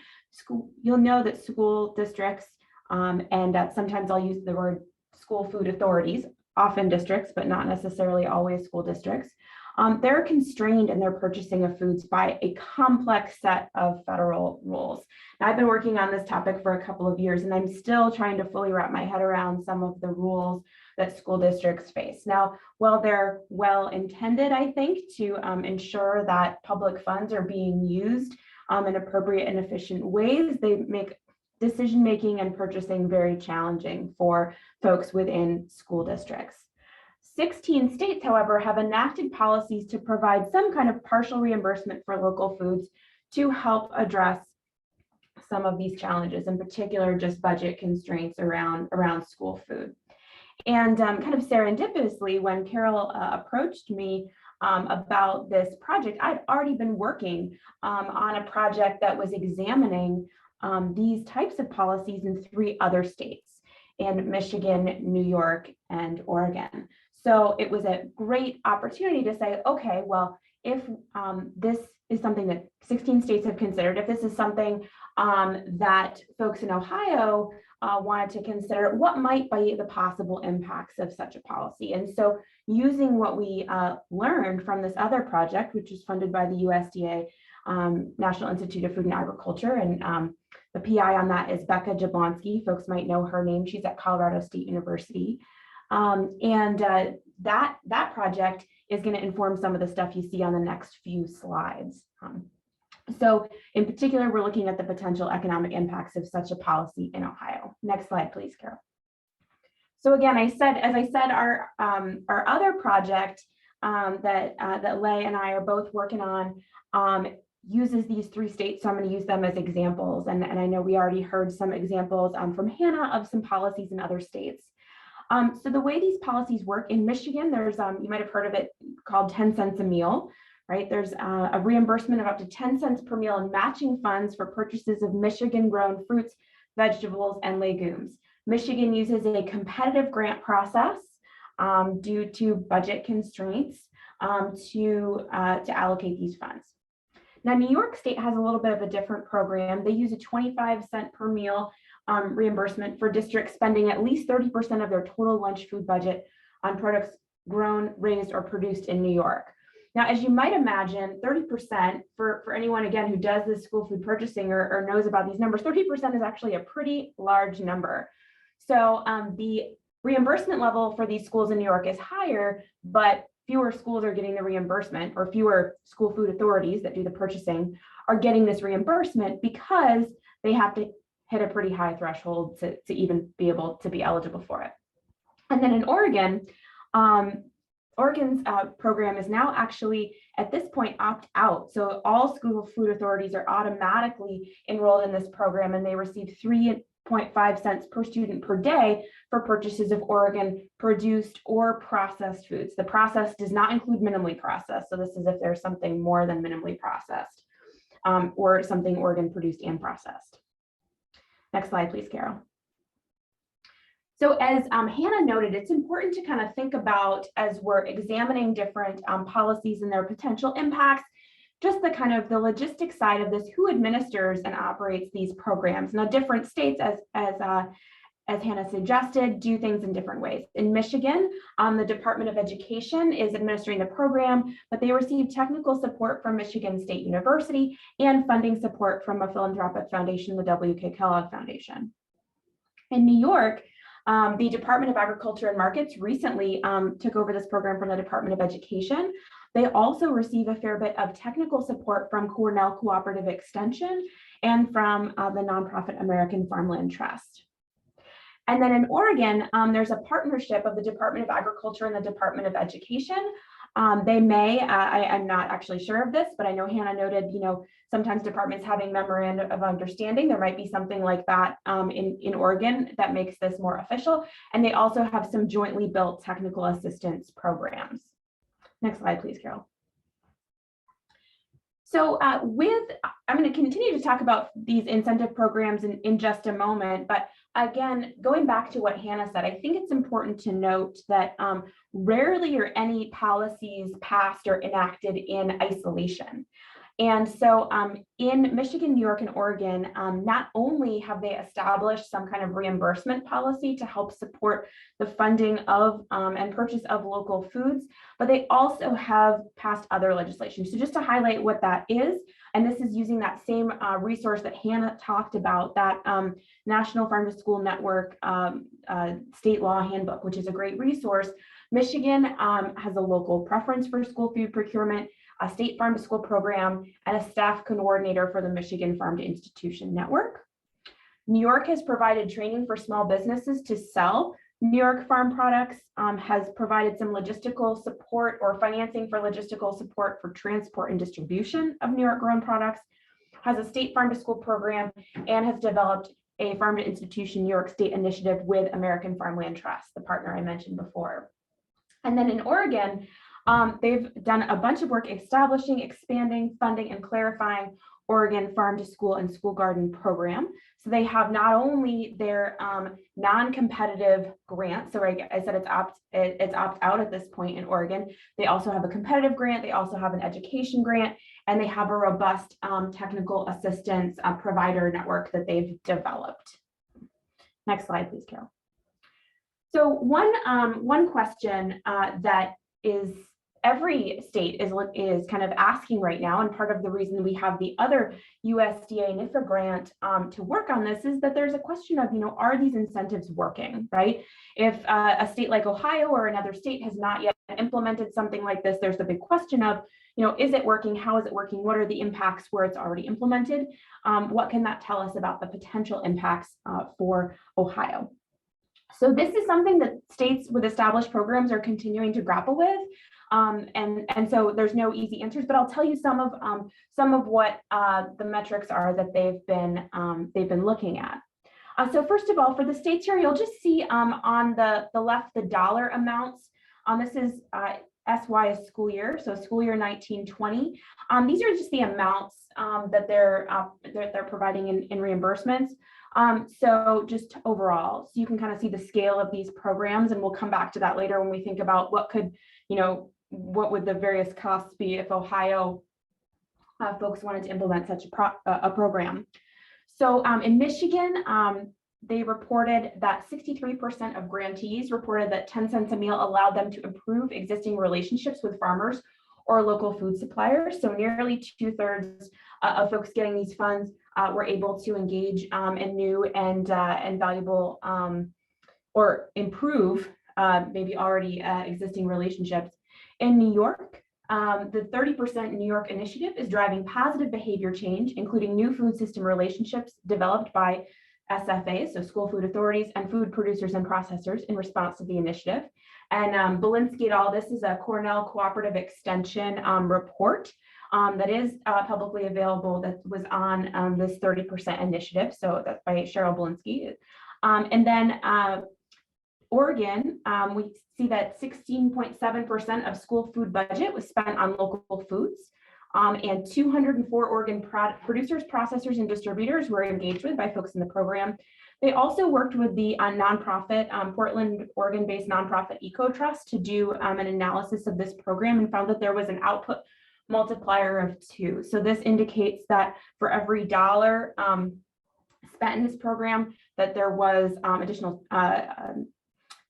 you'll know that school districts, and sometimes I'll use the word school food authorities, often districts, but not necessarily always school districts, they're constrained in their purchasing of foods by a complex set of federal rules. Now, I've been working on this topic for a couple of years, and I'm still trying to fully wrap my head around some of the rules that school districts face. Now, while they're well intended, I think, to ensure that public funds are being used in appropriate and efficient ways, they make decision-making and purchasing very challenging for folks within school districts. 16 states, however, have enacted policies to provide some kind of partial reimbursement for local foods to help address some of these challenges, in particular, just budget constraints around school food. And kind of serendipitously, when Carol approached me about this project, I'd already been working on a project that was examining these types of policies in 3 other states, in Michigan, New York, and Oregon. So it was a great opportunity to say, okay, well, if this is something that 16 states have considered, if this is something that folks in Ohio wanted to consider, what might be the possible impacts of such a policy? And so using what we learned from this other project, which is funded by the USDA, National Institute of Food and Agriculture, and the PI on that is Becca Jablonski. Folks might know her name. She's at Colorado State University. That project is going to inform some of the stuff you see on the next few slides. So in particular, we're looking at the potential economic impacts of such a policy in Ohio. Next slide, please, Carol. So again, as I said, our other project that Leigh and I are both working on uses these 3 states, so I'm going to use them as examples. And I know we already heard some examples from Hannah of some policies in other states. So the way these policies work in Michigan, there's, you might have heard of it called 10 cents a meal, right? There's a reimbursement of up to 10 cents per meal and matching funds for purchases of Michigan grown fruits, vegetables, and legumes. Michigan uses a competitive grant process due to budget constraints to allocate these funds. Now, New York State has a little bit of a different program. They use a 25-cent per meal reimbursement for districts spending at least 30% of their total lunch food budget on products grown, raised, or produced in New York. Now, as you might imagine, 30% for anyone, again, who does this school food purchasing or knows about these numbers, 30% is actually a pretty large number. So the reimbursement level for these schools in New York is higher, but fewer schools are getting the reimbursement, or fewer school food authorities that do the purchasing are getting this reimbursement because they have to hit a pretty high threshold to even be able to be eligible for it. And then in Oregon, Oregon's program is now actually at this point opt out. So all school food authorities are automatically enrolled in this program, and they receive 3.5 cents per student per day for purchases of Oregon produced or processed foods. The processed does not include minimally processed. So this is if there's something more than minimally processed or something Oregon produced and processed. Next slide, please, Carol. So as Hannah noted, it's important to kind of think about, as we're examining different policies and their potential impacts, just the kind of the logistic side of this, who administers and operates these programs. Now, different states, as Hannah suggested, do things in different ways. In Michigan, the Department of Education is administering the program, but they receive technical support from Michigan State University and funding support from a philanthropic foundation, the W.K. Kellogg Foundation. In New York, the Department of Agriculture and Markets recently took over this program from the Department of Education. They also receive a fair bit of technical support from Cornell Cooperative Extension and from the nonprofit American Farmland Trust. And then in Oregon, there's a partnership of the Department of Agriculture and the Department of Education. They may, I'm not actually sure of this, but I know Hannah noted, sometimes departments having memorandum of understanding. There might be something like that in Oregon that makes this more official. And they also have some jointly built technical assistance programs. Next slide, please, Carol. So I'm going to continue to talk about these incentive programs in just a moment, but again, going back to what Hannah said, I think it's important to note that rarely are any policies passed or enacted in isolation. And so in Michigan, New York, and Oregon, not only have they established some kind of reimbursement policy to help support the funding of and purchase of local foods, but they also have passed other legislation. So just to highlight what that is, and this is using that same resource that Hannah talked about, that National Farm to School Network State Law Handbook, which is a great resource. Michigan has a local preference for school food procurement, a state farm to school program, and a staff coordinator for the Michigan Farm to Institution Network. New York has provided training for small businesses to sell New York farm products, has provided some logistical support or financing for logistical support for transport and distribution of New York grown products, has a state farm to school program, and has developed a Farm to Institution New York State initiative with American Farmland Trust, the partner I mentioned before. And then in Oregon, they've done a bunch of work establishing, expanding, funding, and clarifying Oregon Farm to School and School Garden program. So they have not only their non-competitive grant, so I said it's opt out at this point in Oregon. They also have a competitive grant, they also have an education grant, and they have a robust technical assistance provider network that they've developed. Next slide, please, Carol. So one question that is every state is kind of asking right now, and part of the reason we have the other USDA NIFA grant to work on this is that there's a question of, are these incentives working, right? If a state like Ohio or another state has not yet implemented something like this, there's the big question of, is it working? How is it working? What are the impacts where it's already implemented? What can that tell us about the potential impacts for Ohio? So this is something that states with established programs are continuing to grapple with. And so there's no easy answers, but I'll tell you some of what the metrics are that they've been looking at. So first of all, for the states here, you'll just see on the left the dollar amounts. This is SY school year, so school year 1920. These are just the amounts that they're providing in reimbursements. So just overall, so you can kind of see the scale of these programs, and we'll come back to that later when we think about what would the various costs be if Ohio folks wanted to implement such a program. So in Michigan, they reported that 63% of grantees reported that 10 cents a meal allowed them to improve existing relationships with farmers or local food suppliers. So nearly 2/3 of folks getting these funds were able to engage in new and valuable or improve maybe already existing relationships. In New York, the 30% New York initiative is driving positive behavior change, including new food system relationships developed by SFAs, so school food authorities, and food producers and processors in response to the initiative. And Belinsky et al., this is a Cornell Cooperative Extension report that is publicly available that was on this 30% initiative. So that's by Cheryl Belinsky. And then Oregon, we see that 16.7% of school food budget was spent on local foods. And 204 Oregon producers, processors, and distributors were engaged with by folks in the program. They also worked with the nonprofit, Portland, Oregon-based nonprofit EcoTrust to do an analysis of this program and found that there was an output multiplier of 2. So this indicates that for every dollar spent in this program, that there was additional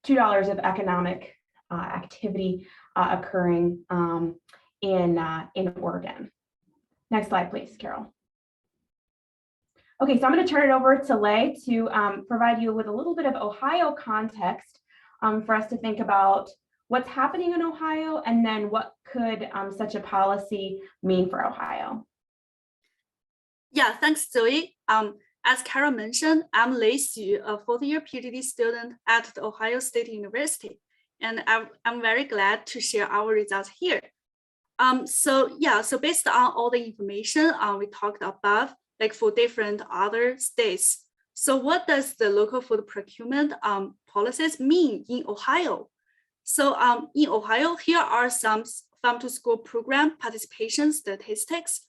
$2 of economic activity occurring in Oregon. Next slide, please, Carol. Okay, so I'm going to turn it over to Lei to provide you with a little bit of Ohio context for us to think about what's happening in Ohio and then what could such a policy mean for Ohio. Yeah, thanks, Zoe. As Carol mentioned, I'm Lei Xu, a fourth-year PhD student at the Ohio State University, and I'm very glad to share our results here. So based on all the information we talked above, like for different other states, so what does the local food procurement policies mean in Ohio? So in Ohio, here are some farm to school program participation statistics,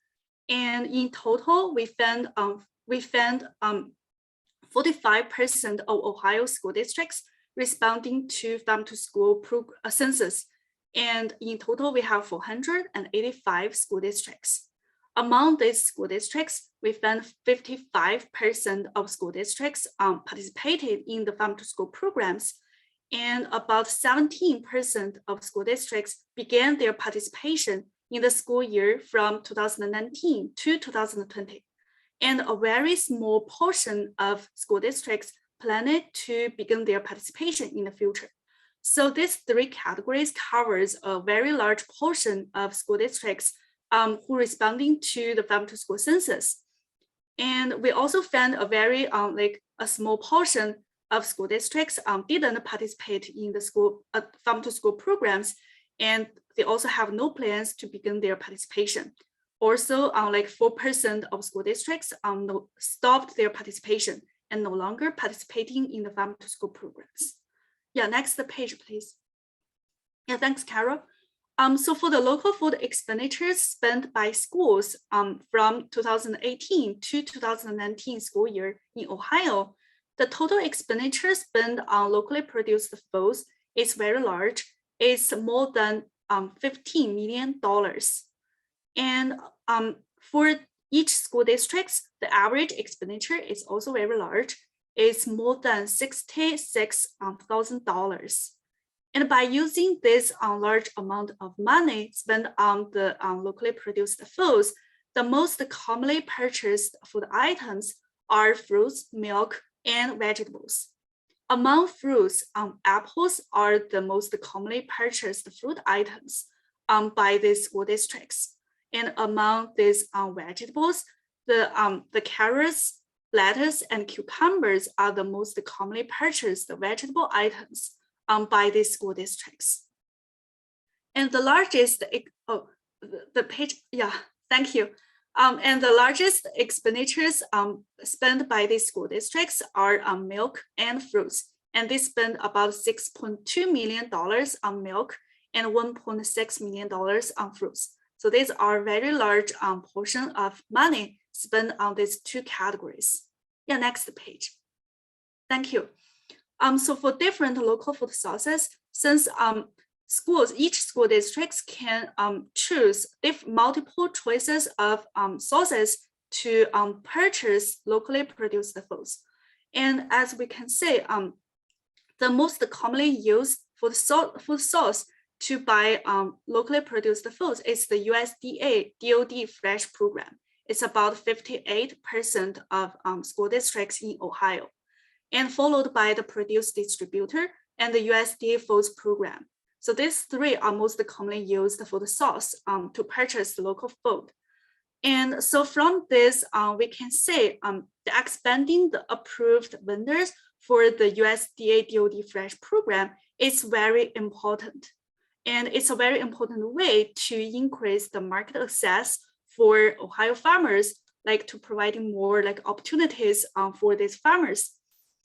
and in total, we found 45% of Ohio school districts responding to farm to school census. And in total, we have 485 school districts. Among these school districts, we found 55% of school districts participated in the farm to school programs, and about 17% of school districts began their participation in the school year from 2019 to 2020. And a very small portion of school districts planned to begin their participation in the future. So these three categories covers a very large portion of school districts who are responding to the farm to school census. And we also found a very a small portion of school districts didn't participate in the school farm to school programs, and they also have no plans to begin their participation. Also, like 4% of school districts stopped their participation and no longer participating in the farm to school programs. Yeah, next page, please. Yeah, thanks, Carol. So for the local food expenditures spent by schools from 2018 to 2019 school year in Ohio, the total expenditure spent on locally produced foods is very large. It's more than $15 million. And for each school district, the average expenditure is also very large. It's more than $66,000. And by using this large amount of money spent on the locally produced foods, the most commonly purchased food items are fruits, milk, and vegetables. Among fruits, apples are the most commonly purchased fruit items by these school districts. And among these vegetables, the carrots, lettuce, and cucumbers are the most commonly purchased vegetable items by these school districts. And the largest, the page, yeah, thank you. And the largest expenditures spent by these school districts are on milk and fruits. And they spend about $6.2 million on milk and $1.6 million on fruits. So these are very large portion of money spent on these two categories. Yeah, next page. Thank you. So for different local food sources, since each school districts can choose multiple choices of sources to purchase locally produced foods. And as we can see, the most commonly used food source to buy locally produced foods is the USDA DOD Fresh program. It's about 58% of school districts in Ohio, and followed by the produce distributor and the USDA Foods program. So these three are most commonly used for the source to purchase local food. And so from this, we can say the expanding the approved vendors for the USDA DOD Fresh program is very important. And it's a very important way to increase the market access for Ohio farmers, like to providing more like opportunities for these farmers.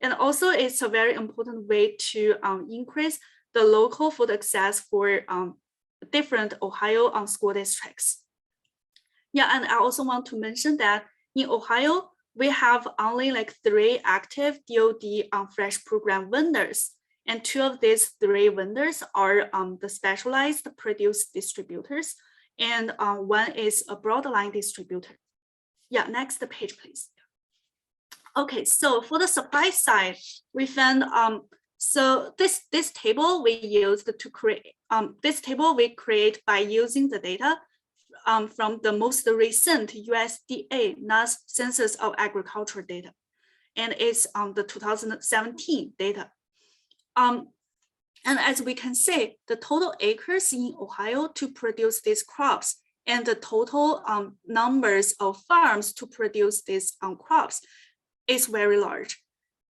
And also it's a very important way to increase the local food access for different Ohio school districts. Yeah, and I also want to mention that in Ohio, we have only like 3 active DOD Fresh program vendors. And 2 of these 3 vendors are the specialized produce distributors, and 1 is a broadline distributor. Yeah, next page, please. Okay, so for the supply side, we found so this table we used to create this table we create by using the data from the most recent USDA NAS Census of Agriculture data, and it's the 2017 data. And as we can see, the total acres in Ohio to produce these crops and the total numbers of farms to produce these crops is very large.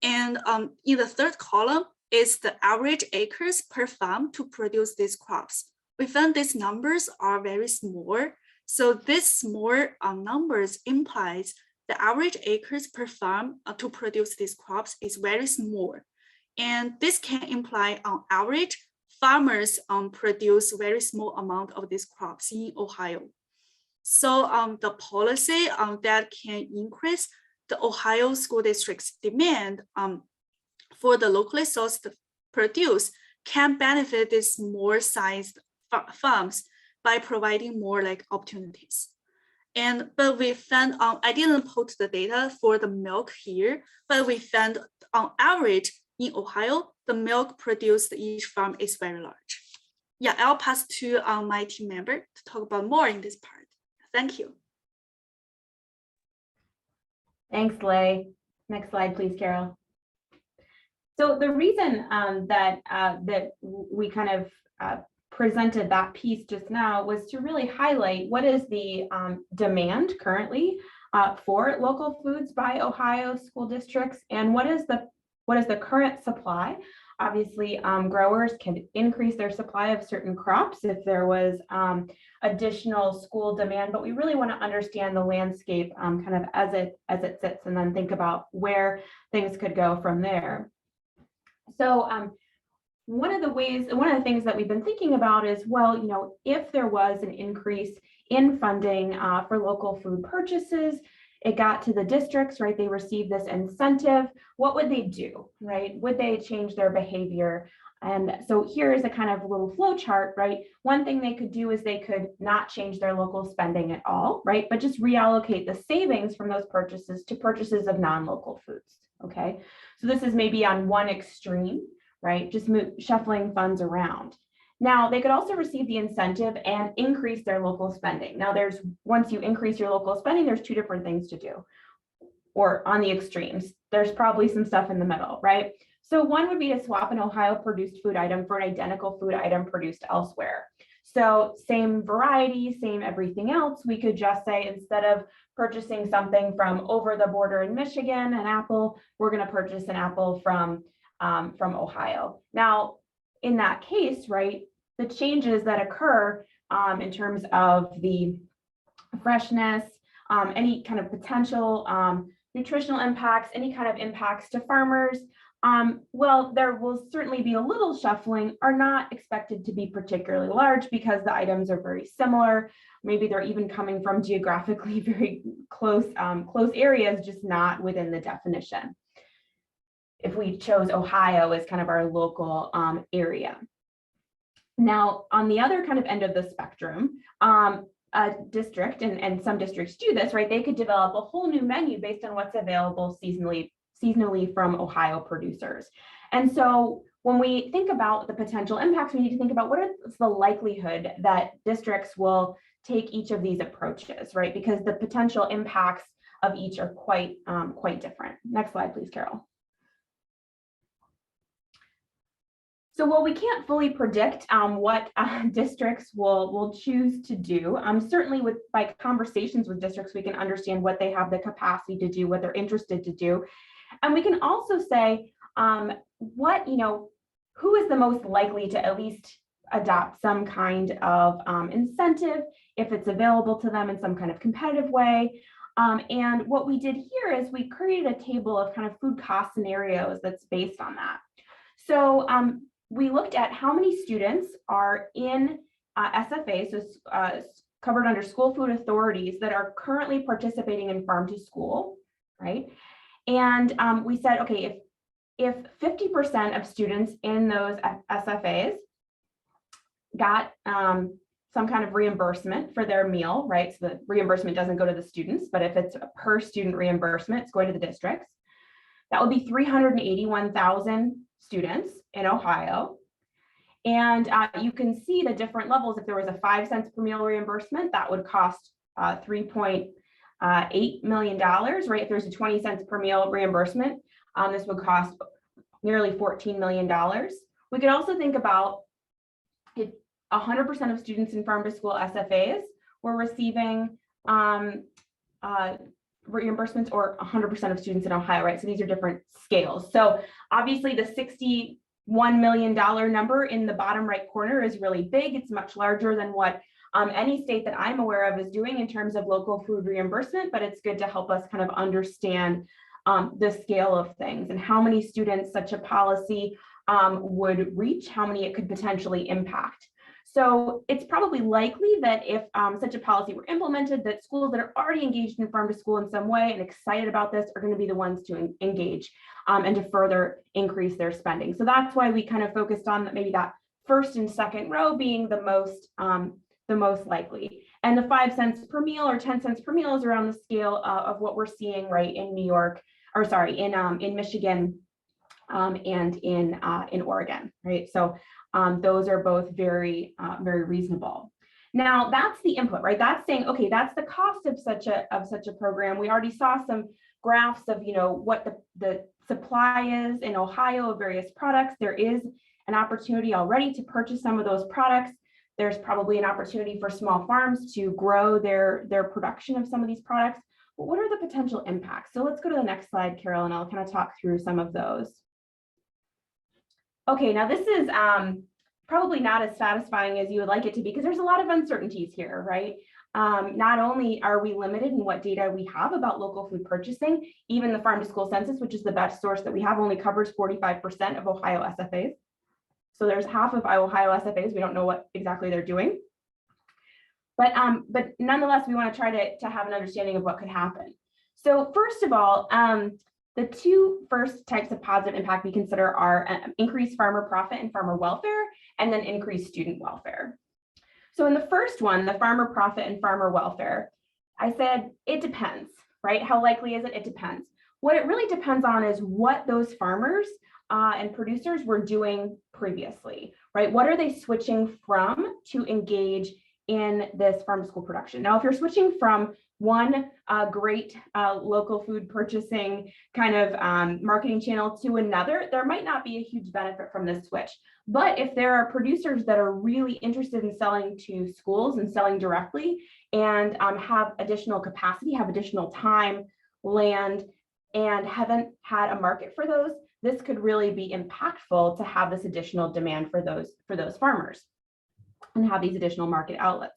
And in the third column is the average acres per farm to produce these crops. We found these numbers are very small. So this small numbers implies the average acres per farm to produce these crops is very small. And this can imply on average, farmers produce very small amount of these crops in Ohio. So the policy that can increase the Ohio school district's demand for the locally sourced produce can benefit these more sized farms by providing more like opportunities. But we found I didn't put the data for the milk here, but we found on average in Ohio, the milk produced each farm is very large. Yeah, I'll pass to my team member to talk about more in this part. Thank you. Thanks, Lei. Next slide, please, Carol. So the reason that we kind of presented that piece just now was to really highlight what is the demand currently for local foods by Ohio school districts, and what is the current supply. Obviously, growers can increase their supply of certain crops if there was additional school demand, but we really want to understand the landscape kind of as it sits, and then think about where things could go from there. So one of the things that we've been thinking about is, well, you know, if there was an increase in funding for local food purchases, it got to the districts, right? They received this incentive. What would they do, right? Would they change their behavior? And so here is a kind of little flow chart, right? One thing they could do is they could not change their local spending at all, right? But just reallocate the savings from those purchases to purchases of non-local foods, okay? So this is maybe on one extreme, right? Just shuffling funds around. Now, they could also receive the incentive and increase their local spending. Now, once you increase your local spending, there's two different things to do, or on the extremes. There's probably some stuff in the middle, right? So one would be to swap an Ohio produced food item for an identical food item produced elsewhere. So same variety, same everything else. We could just say, instead of purchasing something from over the border in Michigan, an apple, we're going to purchase an apple from Ohio. Now, in that case, right, the changes that occur in terms of the freshness, any kind of potential nutritional impacts, any kind of impacts to farmers, well, there will certainly be a little shuffling, are not expected to be particularly large because the items are very similar. Maybe they're even coming from geographically very close areas, just not within the definition, if we chose Ohio as kind of our local area. Now, on the other kind of end of the spectrum, a district, and some districts do this, right? They could develop a whole new menu based on what's available seasonally from Ohio producers. And so when we think about the potential impacts, we need to think about what is the likelihood that districts will take each of these approaches, right? Because the potential impacts of each are quite different. Next slide, please, Carol. So while we can't fully predict what districts will choose to do, certainly by conversations with districts, we can understand what they have the capacity to do, what they're interested to do. And we can also say who is the most likely to at least adopt some kind of incentive if it's available to them in some kind of competitive way. And what we did here is we created a table of kind of food cost scenarios that's based on that. So we looked at how many students are in SFAs, so covered under school food authorities, that are currently participating in farm to school, right? And we said, okay, if 50% of students in those SFAs got some kind of reimbursement for their meal, right? So the reimbursement doesn't go to the students, but if it's a per student reimbursement, it's going to the districts. That would be 381,000 students in Ohio. And you can see the different levels. If there was a 5 cents per meal reimbursement, that would cost $3.8 million, right? If there's a 20 cents per meal reimbursement, this would cost nearly $14 million. We could also think about if 100% of students in farm to school SFAs were receiving reimbursements, or 100% of students in Ohio, right? So these are different scales. So obviously the $61 million number in the bottom right corner is really big. It's much larger than what any state that I'm aware of is doing in terms of local food reimbursement, but it's good to help us kind of understand the scale of things and how many students such a policy would reach, how many it could potentially impact. So it's probably likely that if such a policy were implemented, that schools that are already engaged in farm to school in some way and excited about this are going to be the ones to engage and to further increase their spending. So that's why we kind of focused on maybe that first and second row being the most the most likely. And the 5 cents per meal or 10 cents per meal is around the scale of what we're seeing right in New York, or sorry, in Michigan and in Oregon, right? So those are both very reasonable. Now that's the input, right? That's saying, okay, that's the cost of such a program. We already saw some graphs of, you know, what the supply is in Ohio of various products. There is an opportunity already to purchase some of those products. There's probably an opportunity for small farms to grow their production of some of these products. But what are the potential impacts? So let's go to the next slide, Carol, and I'll kind of talk through some of those. Okay, now this is probably not as satisfying as you would like it to be because there's a lot of uncertainties here, right? Not only are we limited in what data we have about local food purchasing, even the farm to school census, which is the best source that we have, only covers 45% of Ohio SFAs. So there's half of Ohio SFAs, we don't know what exactly they're doing. But nonetheless, we want to try to have an understanding of what could happen. So first of all, the two first types of positive impact we consider are increased farmer profit and farmer welfare, and then increased student welfare. So in the first one, the farmer profit and farmer welfare, I said it depends, right? How likely is it? It depends. What it really depends on is what those farmers and producers were doing previously, right? What are they switching from to engage in this farm to school production? Now, if you're switching from one great local food purchasing kind of marketing channel to another, there might not be a huge benefit from this switch. But if there are producers that are really interested in selling to schools and selling directly and have additional capacity, have additional time, land, and haven't had a market for those, this could really be impactful to have this additional demand for those farmers and have these additional market outlets.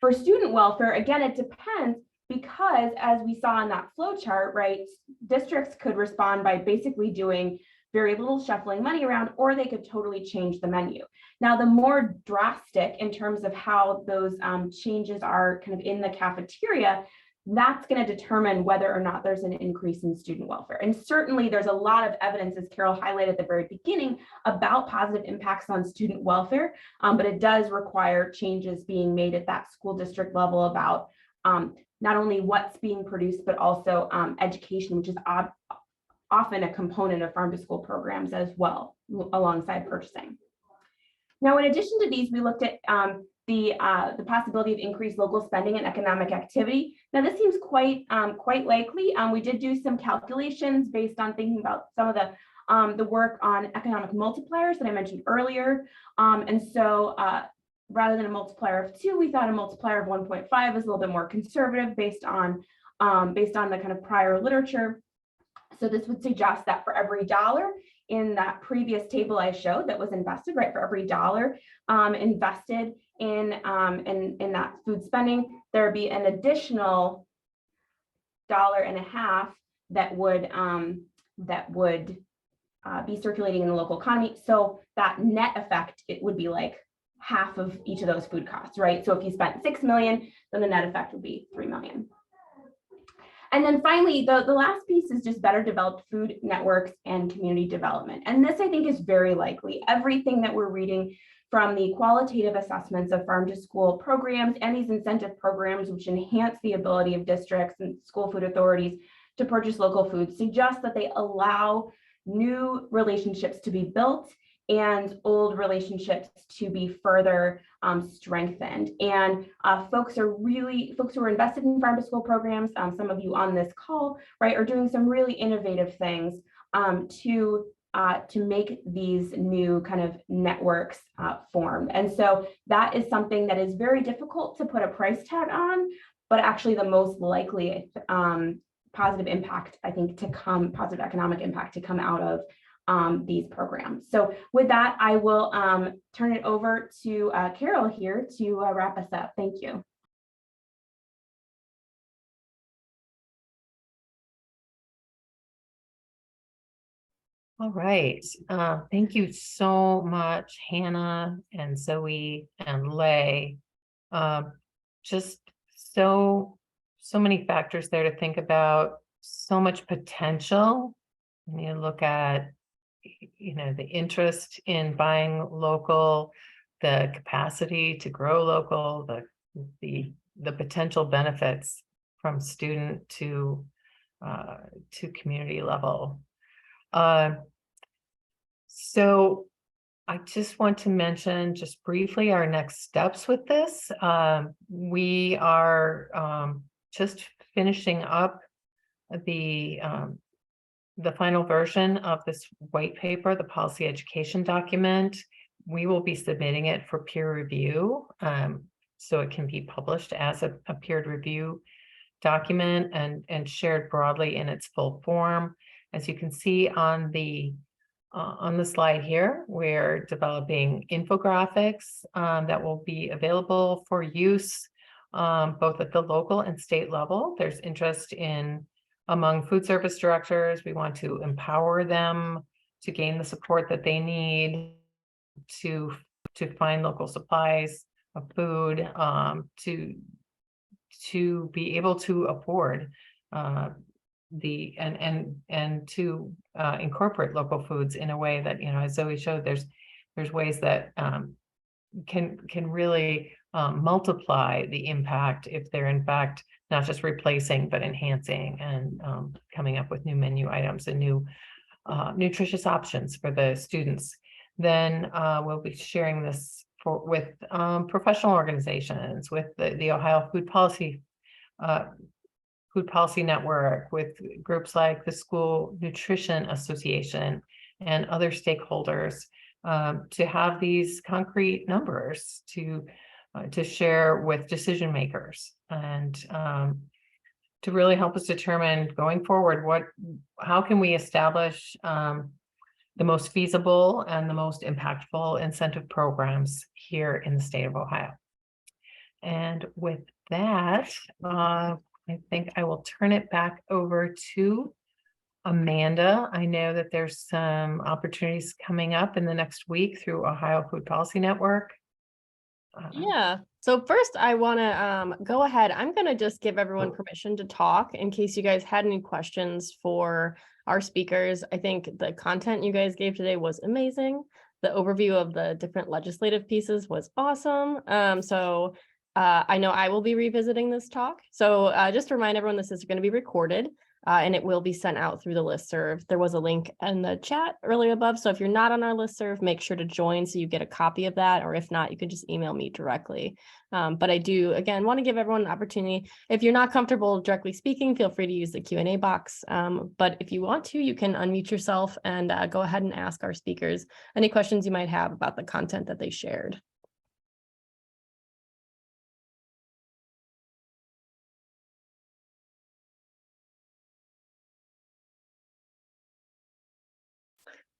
For student welfare, again, it depends because as we saw in that flow chart, right, districts could respond by basically doing very little shuffling money around, or they could totally change the menu. Now, the more drastic in terms of how those changes are kind of in the cafeteria, that's going to determine whether or not there's an increase in student welfare. And certainly there's a lot of evidence, as Carol highlighted at the very beginning, about positive impacts on student welfare, but it does require changes being made at that school district level about not only what's being produced, but also education, which is often a component of farm to school programs as well, alongside purchasing. Now, in addition to these, we looked at the possibility of increased local spending and economic activity. Now, this seems quite likely. We did do some calculations based on thinking about some of the work on economic multipliers that I mentioned earlier. And so rather than a multiplier of 2, we thought a multiplier of 1.5 is a little bit more conservative based on the kind of prior literature. So this would suggest that for every dollar in that previous table I showed that was invested, right, for every dollar invested in that food spending, there would be an additional $1.50 that would be circulating in the local economy. So that net effect, it would be like half of each of those food costs, right? So if you spent 6 million, then the net effect would be 3 million. And then finally, the last piece is just better developed food networks and community development. And this, I think, is very likely. Everything that we're reading from the qualitative assessments of farm to school programs and these incentive programs, which enhance the ability of districts and school food authorities to purchase local food, suggests that they allow new relationships to be built and old relationships to be further strengthened. And folks who are invested in farm to school programs, some of you on this call, right, are doing some really innovative things to make these new kind of networks formed. And so that is something that is very difficult to put a price tag on, but actually the most likely positive impact, I think, to come, positive economic impact to come out of these programs. So with that, I will turn it over to Carol here to wrap us up. Thank you. All right. Thank you so much, Hannah and Zoe and Lei. Just so many factors there to think about, so much potential. When you look at, you know, the interest in buying local, the capacity to grow local, the potential benefits from student to community level. So I just want to mention just briefly our next steps with this. We are just finishing up the final version of this white paper, the policy education document. We will be submitting it for peer review, so it can be published as a peer review document and shared broadly in its full form. As you can see on the slide here, we're developing infographics that will be available for use both at the local and state level. There's interest among food service directors. We want to empower them to gain the support that they need to find local supplies of food, to be able to afford and to incorporate local foods in a way that, as Zoe showed, there's ways that can really multiply the impact if they're in fact not just replacing but enhancing and coming up with new menu items and new nutritious options for the students. Then we'll be sharing this with professional organizations, with the Ohio Food Policy Network, with groups like the School Nutrition Association and other stakeholders, to have these concrete numbers to share with decision makers and to really help us determine going forward how can we establish the most feasible and the most impactful incentive programs here in the state of Ohio. And with that, I think I will turn it back over to Amanda. I know that there's some opportunities coming up in the next week through Ohio Food Policy Network. Yeah. So first I want to go ahead. I'm going to just give everyone permission to talk in case you guys had any questions for our speakers. I think the content you guys gave today was amazing. The overview of the different legislative pieces was awesome. So I know I will be revisiting this talk. So just to remind everyone, this is going to be recorded. And it will be sent out through the listserv. There was a link in the chat earlier above. So if you're not on our listserv, make sure to join so you get a copy of that. Or if not, you can just email me directly. But I do, again, want to give everyone an opportunity. If you're not comfortable directly speaking, feel free to use the Q&A box. But if you want to, you can unmute yourself and go ahead and ask our speakers any questions you might have about the content that they shared.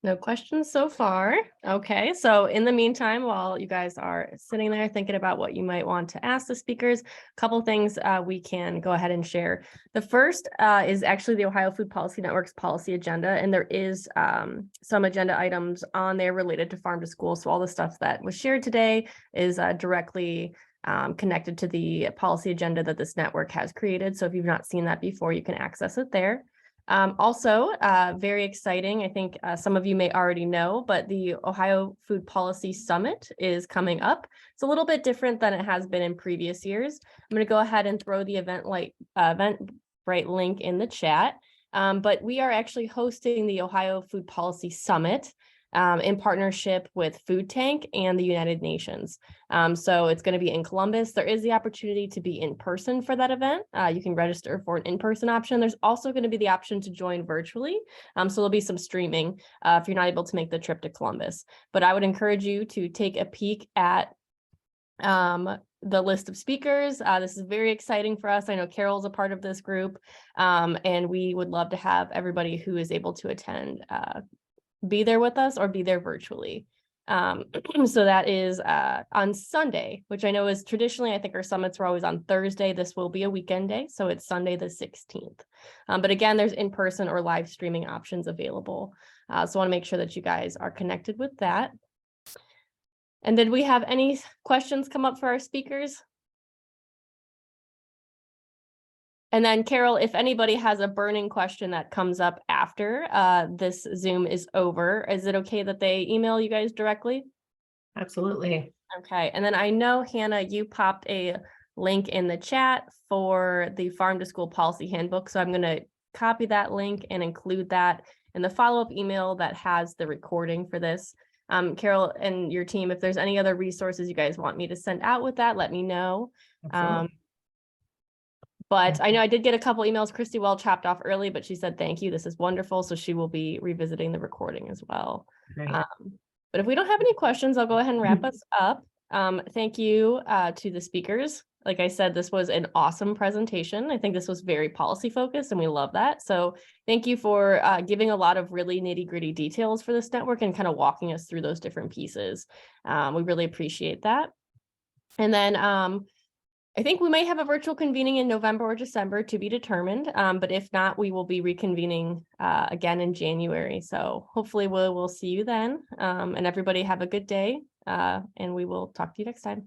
No questions so far. Okay, so in the meantime, while you guys are sitting there thinking about what you might want to ask the speakers, a couple things we can go ahead and share. The first is actually the Ohio Food Policy Network's policy agenda, and there is some agenda items on there related to farm to school. So all the stuff that was shared today is directly connected to the policy agenda that this network has created. So if you've not seen that before, you can access it there. Also, very exciting, I think some of you may already know, but the Ohio Food Policy Summit is coming up. It's a little bit different than it has been in previous years. I'm going to go ahead and throw the Eventbrite link in the chat. But we are actually hosting the Ohio Food Policy Summit in partnership with Food Tank and the United Nations. So it's going to be in Columbus. There is the opportunity to be in person for that event. You can register for an in-person option. There's also going to be the option to join virtually. So there'll be some streaming if you're not able to make the trip to Columbus. But I would encourage you to take a peek at the list of speakers. This is very exciting for us. I know Carol's a part of this group, and we would love to have everybody who is able to attend be there with us or be there virtually. So that is on Sunday, which I know is traditionally, I think our summits were always on Thursday. This will be a weekend day, so it's Sunday the 16th. But again, there's in-person or live streaming options available. So I want to make sure that you guys are connected with that. And did we have any questions come up for our speakers? And then Carol, if anybody has a burning question that comes up after this Zoom is over, is it okay that they email you guys directly? Absolutely. Okay, and then I know, Hannah, you popped a link in the chat for the Farm to School Policy Handbook. So I'm going to copy that link and include that in the follow-up email that has the recording for this. Carol and your team, if there's any other resources you guys want me to send out with that, let me know. Absolutely. But I know I did get a couple emails. Christy Welch chopped off early, but she said, thank you. This is wonderful. So she will be revisiting the recording as well. Great. But if we don't have any questions, I'll go ahead and wrap us up. Thank you to the speakers. Like I said, this was an awesome presentation. I think this was very policy focused and we love that. So thank you for giving a lot of really nitty gritty details for this network and kind of walking us through those different pieces. We really appreciate that. And then I think we may have a virtual convening in November or December to be determined. But if not, we will be reconvening again in January. So hopefully we'll see you then. And everybody have a good day. And we will talk to you next time.